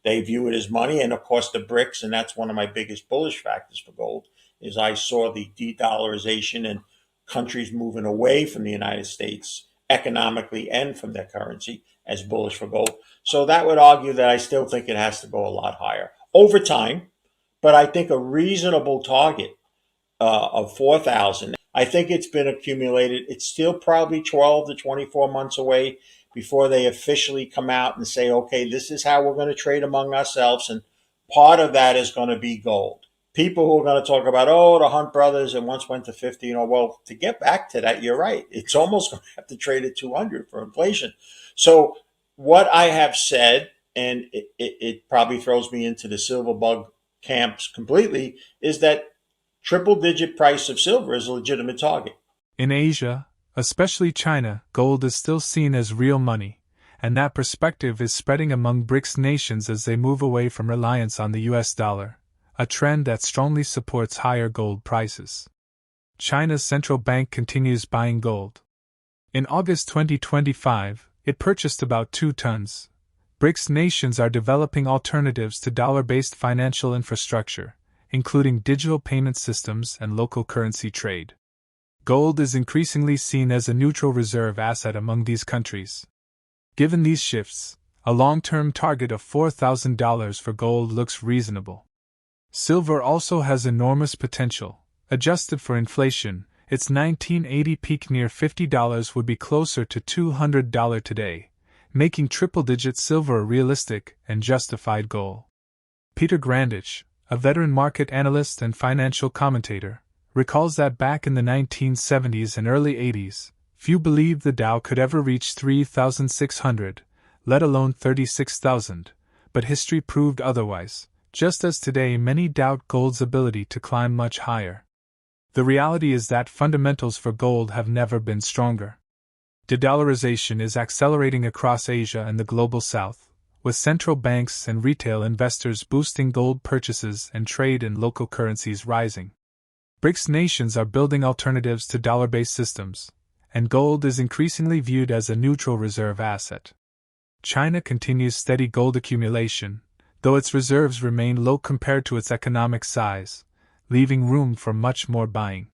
they view it as money. And of course the BRICS, and that's one of my biggest bullish factors for gold, is I saw the de-dollarization and countries moving away from the United States economically and from their currency as bullish for gold. So that would argue that I still think it has to go a lot higher over time. But I think a reasonable target of 4,000, I think it's been accumulated. It's still probably 12 to 24 months away before they officially come out and say, okay, this is how we're going to trade among ourselves. And part of that is going to be gold. People who are going to talk about, the Hunt brothers and once went to 50, well, to get back to that, you're right. It's almost going to have to trade at 200 for inflation. So what I have said, and it probably throws me into the silver bug camps completely, is that triple-digit price of silver is a legitimate target. In Asia, especially China, gold is still seen as real money, and that perspective is spreading among BRICS nations as they move away from reliance on the US dollar, a trend that strongly supports higher gold prices. China's central bank continues buying gold. In August 2025, it purchased about 2 tons. BRICS nations are developing alternatives to dollar-based financial infrastructure, including digital payment systems and local currency trade. Gold is increasingly seen as a neutral reserve asset among these countries. Given these shifts, a long-term target of $4,000 for gold looks reasonable. Silver also has enormous potential. Adjusted for inflation, its 1980 peak near $50 would be closer to $200 today, making triple-digit silver a realistic and justified goal. Peter Grandich, a veteran market analyst and financial commentator, recalls that back in the 1970s and early 80s, few believed the Dow could ever reach 3,600, let alone 36,000, but history proved otherwise, just as today many doubt gold's ability to climb much higher. The reality is that fundamentals for gold have never been stronger. De-dollarization is accelerating across Asia and the global south, with central banks and retail investors boosting gold purchases and trade in local currencies rising. BRICS nations are building alternatives to dollar-based systems, and gold is increasingly viewed as a neutral reserve asset. China continues steady gold accumulation, though its reserves remain low compared to its economic size, leaving room for much more buying.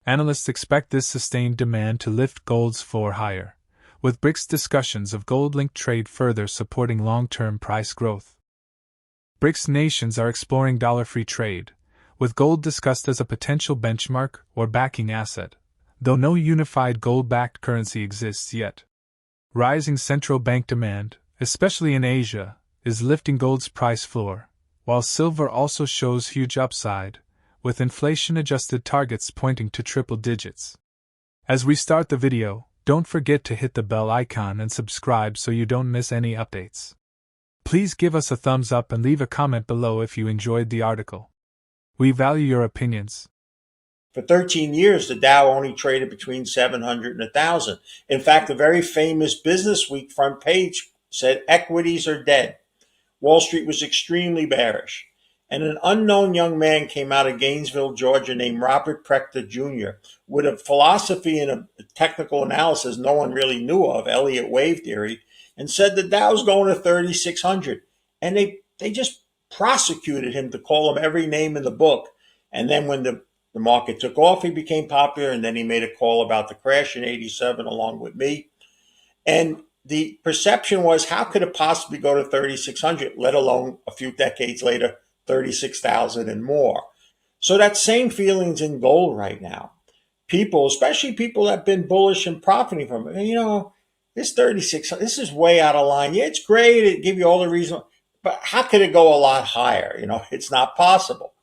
Analysts expect this sustained demand to lift gold's floor higher, with BRICS discussions of gold-linked trade further supporting long-term price growth. BRICS nations are exploring dollar-free trade, with gold discussed as a potential benchmark or backing asset, though no unified gold-backed currency exists yet. Rising central bank demand, especially in Asia, is lifting gold's price floor, while silver also shows huge upside, with inflation-adjusted targets pointing to triple digits. As we start the video, don't forget to hit the bell icon and subscribe so you don't miss any updates. Please give us a thumbs up and leave a comment below if you enjoyed the article. We value your opinions. For 13 years, the Dow only traded between 700 and 1,000. In fact, the very famous Business Week front page said equities are dead. Wall Street was extremely bearish. And an unknown young man came out of Gainesville, Georgia, named Robert Prechter Jr., with a philosophy and a technical analysis no one really knew of, Elliott wave theory, and said the Dow's going to 3,600. And they just prosecuted him to call him every name in the book. And then when the market took off, he became popular, and then he made a call about the crash in 87 along with me. And the perception was, how could it possibly go to 3,600, let alone a few decades later, 36,000 and more? So that same feeling's in gold right now. People, especially people that have been bullish and profiting from it, this 36, this is way out of line. Yeah, it's great. It give you all the reason, but how could it go a lot higher? It's not possible.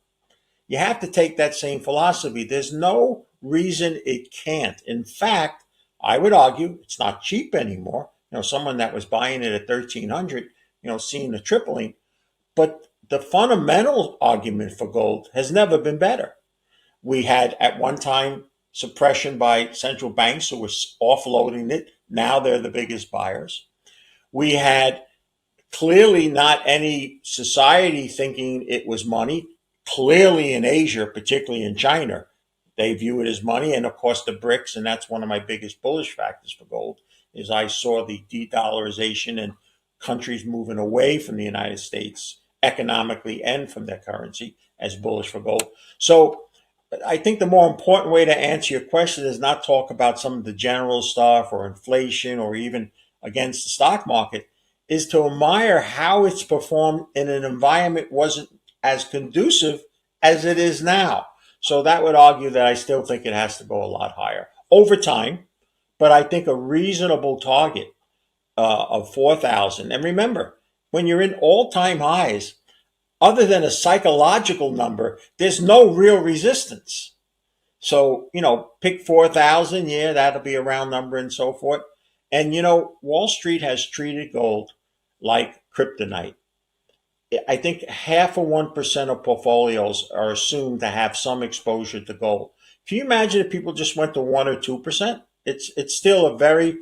You have to take that same philosophy. There's no reason it can't. In fact, I would argue it's not cheap anymore. Someone that was buying it at 1,300, seeing a tripling. But the fundamental argument for gold has never been better. We had at one time suppression by central banks who were offloading it. Now they're the biggest buyers. We had clearly not any society thinking it was money. Clearly in Asia, particularly in China, they view it as money. And of course the BRICS, and that's one of my biggest bullish factors for gold, is I saw the de-dollarization and countries moving away from the United States economically and from their currency as bullish for gold. So I think the more important way to answer your question is not talk about some of the general stuff or inflation or even against the stock market, is to admire how it's performed in an environment wasn't as conducive as it is now. So that would argue that I still think it has to go a lot higher over time, but I think a reasonable target of 4,000. And remember, when you're in all-time highs, other than a psychological number, there's no real resistance. So, pick 4,000. Yeah, that'll be a round number and so forth. And, Wall Street has treated gold like kryptonite. I think 0.5% of portfolios are assumed to have some exposure to gold. Can you imagine if people just went to 1 or 2%? It's still a very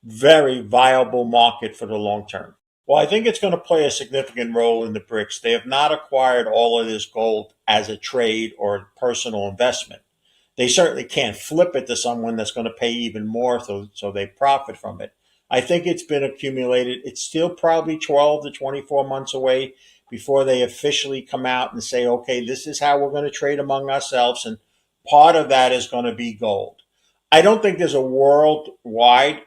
very viable market for the long term? Well, I think it's going to play a significant role in the BRICS. They have not acquired all of this gold as a trade or a personal investment. They certainly can't flip it to someone that's going to pay even more so they profit from it. I think it's been accumulated. It's still probably 12 to 24 months away before they officially come out and say, okay, this is how we're going to trade among ourselves. And part of that is going to be gold. I don't think there's a worldwide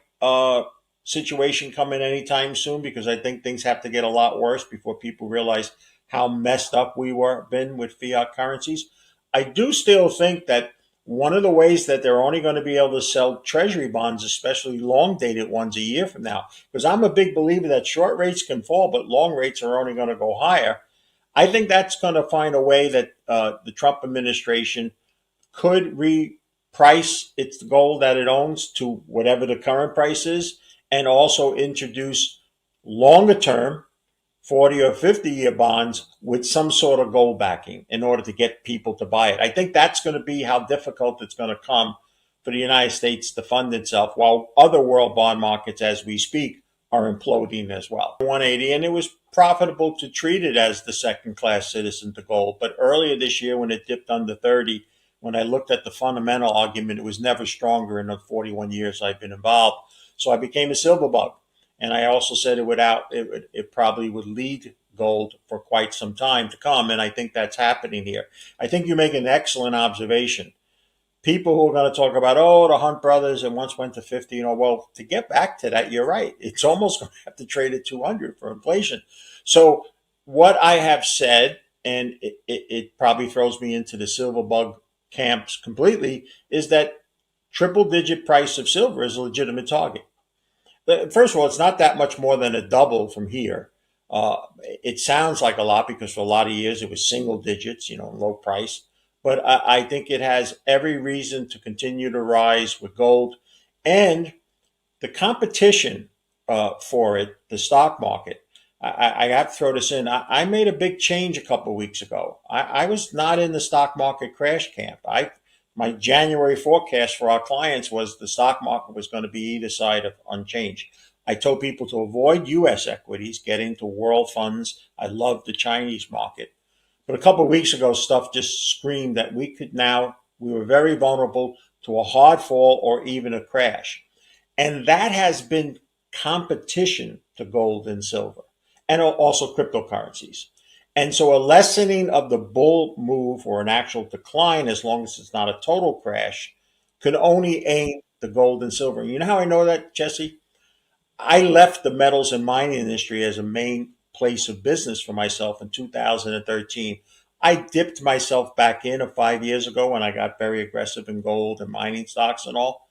situation coming anytime soon, because I think things have to get a lot worse before people realize how messed up we been with fiat currencies. I do still think that one of the ways that they're only going to be able to sell Treasury bonds, especially long dated ones, a year from now, because I'm a big believer that short rates can fall, but long rates are only going to go higher. I think that's going to find a way that the Trump administration could reprice its gold that it owns to whatever the current price is, and also introduce longer term 40 or 50-year bonds with some sort of gold backing in order to get people to buy it. I think that's going to be how difficult it's going to come for the United States to fund itself, while other world bond markets, as we speak, are imploding as well. 180, and it was profitable to treat it as the second-class citizen to gold. But earlier this year, when it dipped under 30, when I looked at the fundamental argument, it was never stronger in the 41 years I've been involved. So I became a silver bug. And I also said it probably would lead gold for quite some time to come. And I think that's happening here. I think you make an excellent observation. People who are going to talk about, the Hunt brothers, and once went to 50, well, to get back to that, you're right. It's almost going to have to trade at 200 for inflation. So what I have said, and it probably throws me into the silver bug camps completely, is that triple digit price of silver is a legitimate target. First of all, it's not that much more than a double from here. It sounds like a lot because for a lot of years it was single digits, low price. But I think it has every reason to continue to rise with gold. And the competition for it, the stock market, I have to throw this in. I made a big change a couple of weeks ago. I was not in the stock market crash camp. My January forecast for our clients was the stock market was going to be either side of unchanged. I told people to avoid U.S. equities, get into world funds. I love the Chinese market. But a couple of weeks ago, stuff just screamed that we were very vulnerable to a hard fall or even a crash. And that has been competition to gold and silver, and also cryptocurrencies. And so a lessening of the bull move or an actual decline, as long as it's not a total crash, could only aid the gold and silver. You know how I know that, Jesse? I left the metals and mining industry as a main place of business for myself in 2013. I dipped myself back in 5 years ago when I got very aggressive in gold and mining stocks and all.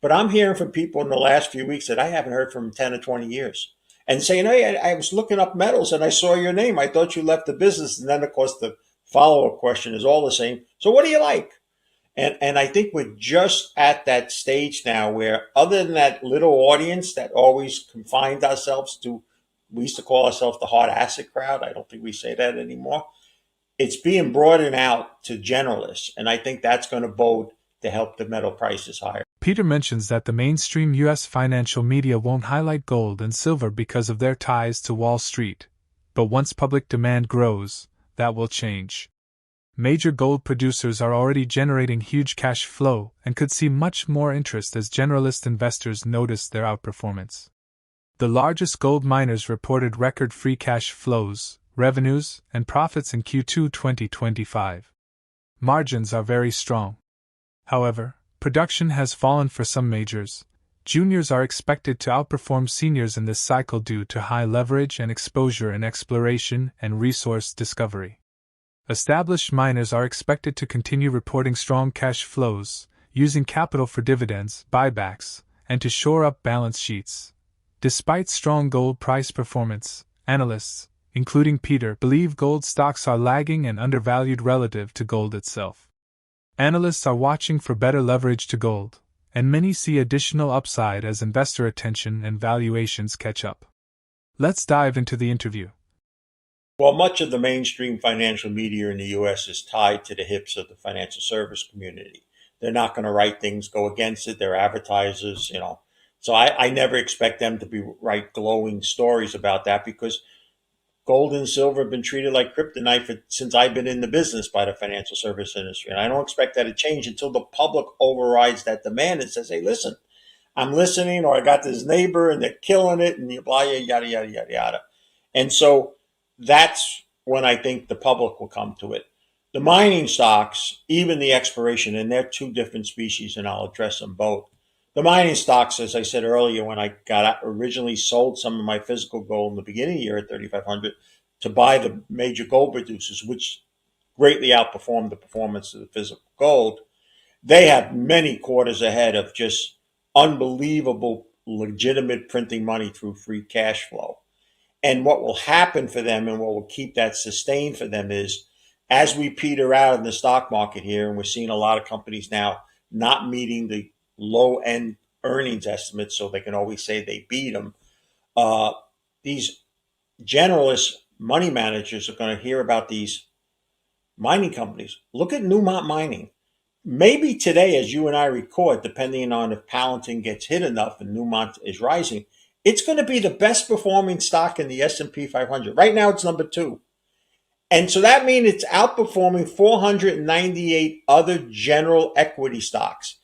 But I'm hearing from people in the last few weeks that I haven't heard from in 10 or 20 years. And saying, hey, I was looking up metals and I saw your name. I thought you left the business. And then, of course, the follow-up question is all the same. So what do you like? And I think we're just at that stage now where, other than that little audience that always confined ourselves to, we used to call ourselves the hard asset crowd. I don't think we say that anymore. It's being broadened out to generalists. And I think that's going to bode to help the metal prices higher. Peter mentions that the mainstream U.S. financial media won't highlight gold and silver because of their ties to Wall Street. But once public demand grows, that will change. Major gold producers are already generating huge cash flow and could see much more interest as generalist investors notice their outperformance. The largest gold miners reported record free cash flows, revenues, and profits in Q2 2025. Margins are very strong. However, production has fallen for some majors. Juniors are expected to outperform seniors in this cycle due to high leverage and exposure in exploration and resource discovery. Established miners are expected to continue reporting strong cash flows, using capital for dividends, buybacks, and to shore up balance sheets. Despite strong gold price performance, analysts, including Peter, believe gold stocks are lagging and undervalued relative to gold itself. Analysts are watching for better leverage to gold, and many see additional upside as investor attention and valuations catch up. Let's dive into the interview. Well, much of the mainstream financial media in the U.S. is tied to the hips of the financial service community. They're not going to write things go against it. They're advertisers, So I never expect them to be write glowing stories about that, because gold and silver have been treated like kryptonite since I've been in the business by the financial service industry. And I don't expect that to change until the public overrides that demand and says, hey, listen, I'm listening, or I got this neighbor and they're killing it, and blah, yada, yada, yada, yada. And so that's when I think the public will come to it. The mining stocks, even the exploration, and they're two different species, and I'll address them both. The mining stocks, as I said earlier, when I originally sold some of my physical gold in the beginning of the year at 3,500 to buy the major gold producers, which greatly outperformed the performance of the physical gold, they have many quarters ahead of just unbelievable, legitimate printing money through free cash flow. And what will happen for them, and what will keep that sustained for them, is as we peter out in the stock market here, and we're seeing a lot of companies now not meeting the low end earnings estimates, so they can always say they beat them. These generalist money managers are going to hear about these mining companies. Look at Newmont Mining. Maybe today, as you and I record, depending on if Palantir gets hit enough and Newmont is rising, it's going to be the best performing stock in the S&P 500. Right now, it's number 2. And so that means it's outperforming 498 other general equity stocks.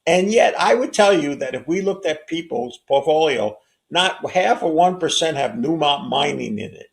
And yet I would tell you that if we looked at people's portfolio, not half of 1% have Newmont Mining in it.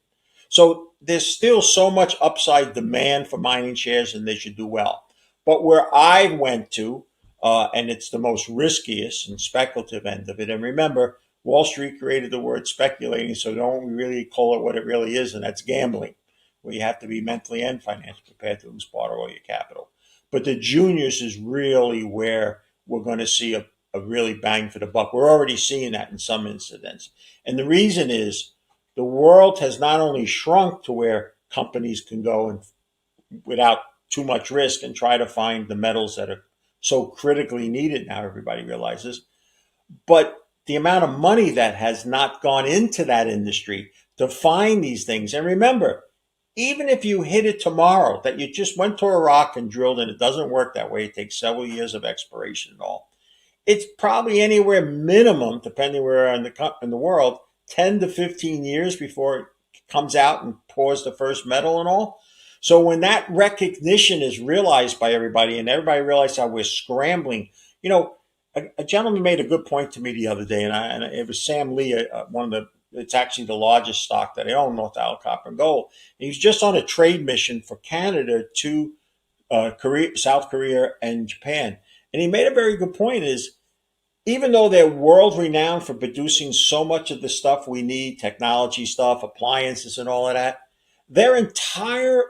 So there's still so much upside demand for mining shares, and they should do well. But where I went to, and it's the most riskiest and speculative end of it, and remember, Wall Street created the word speculating, so don't really call it what it really is, and that's gambling, where you have to be mentally and financially prepared to lose part of all your capital. But the juniors is really where we're going to see a really bang for the buck. We're already seeing that in some incidents. And the reason is the world has not only shrunk to where companies can go and without too much risk and try to find the metals that are so critically needed now, everybody realizes, but the amount of money that has not gone into that industry to find these things. And remember, even if you hit it tomorrow, that you just went to a rock and drilled and it doesn't work that way, it takes several years of exploration and all. It's probably anywhere minimum, depending where in the world, 10 to 15 years before it comes out and pours the first metal and all. So when that recognition is realized by everybody, and everybody realizes how we're scrambling, you know, a gentleman made a good point to me the other day, and it was Sam Lee, it's actually the largest stock that I own, North Isle Copper and Gold. And he was just on a trade mission for Canada to South Korea and Japan. And he made a very good point, is even though they're world renowned for producing so much of the stuff we need, technology stuff, appliances and all of that, their entire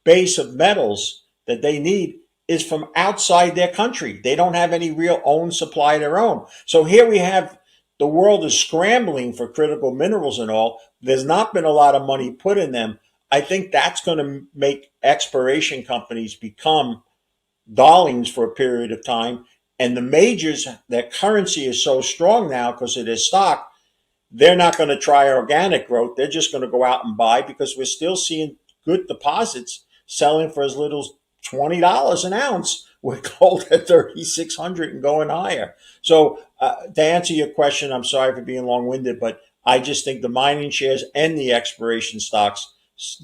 base of metals that they need is from outside their country. They don't have any real own supply of their own. So here we have the world is scrambling for critical minerals and all. There's not been a lot of money put in them. I think that's going to make exploration companies become darlings for a period of time. And the majors, their currency is so strong now because of their stock, they're not going to try organic growth. They're just going to go out and buy, because we're still seeing good deposits selling for as little as $20 an ounce with gold at 3,600 and going higher. So to answer your question, I'm sorry for being long-winded, but I just think the mining shares and the exploration stocks,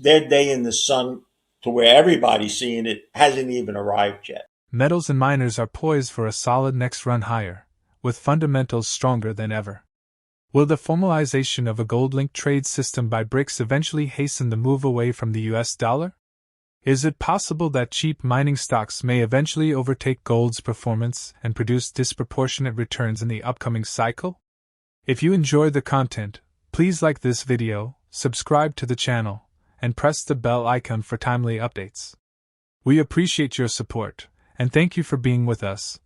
their day in the sun to where everybody's seeing it hasn't even arrived yet. Metals and miners are poised for a solid next run higher, with fundamentals stronger than ever. Will the formalization of a gold-linked trade system by BRICS eventually hasten the move away from the US dollar? Is it possible that cheap mining stocks may eventually overtake gold's performance and produce disproportionate returns in the upcoming cycle? If you enjoyed the content, please like this video, subscribe to the channel, and press the bell icon for timely updates. We appreciate your support, and thank you for being with us.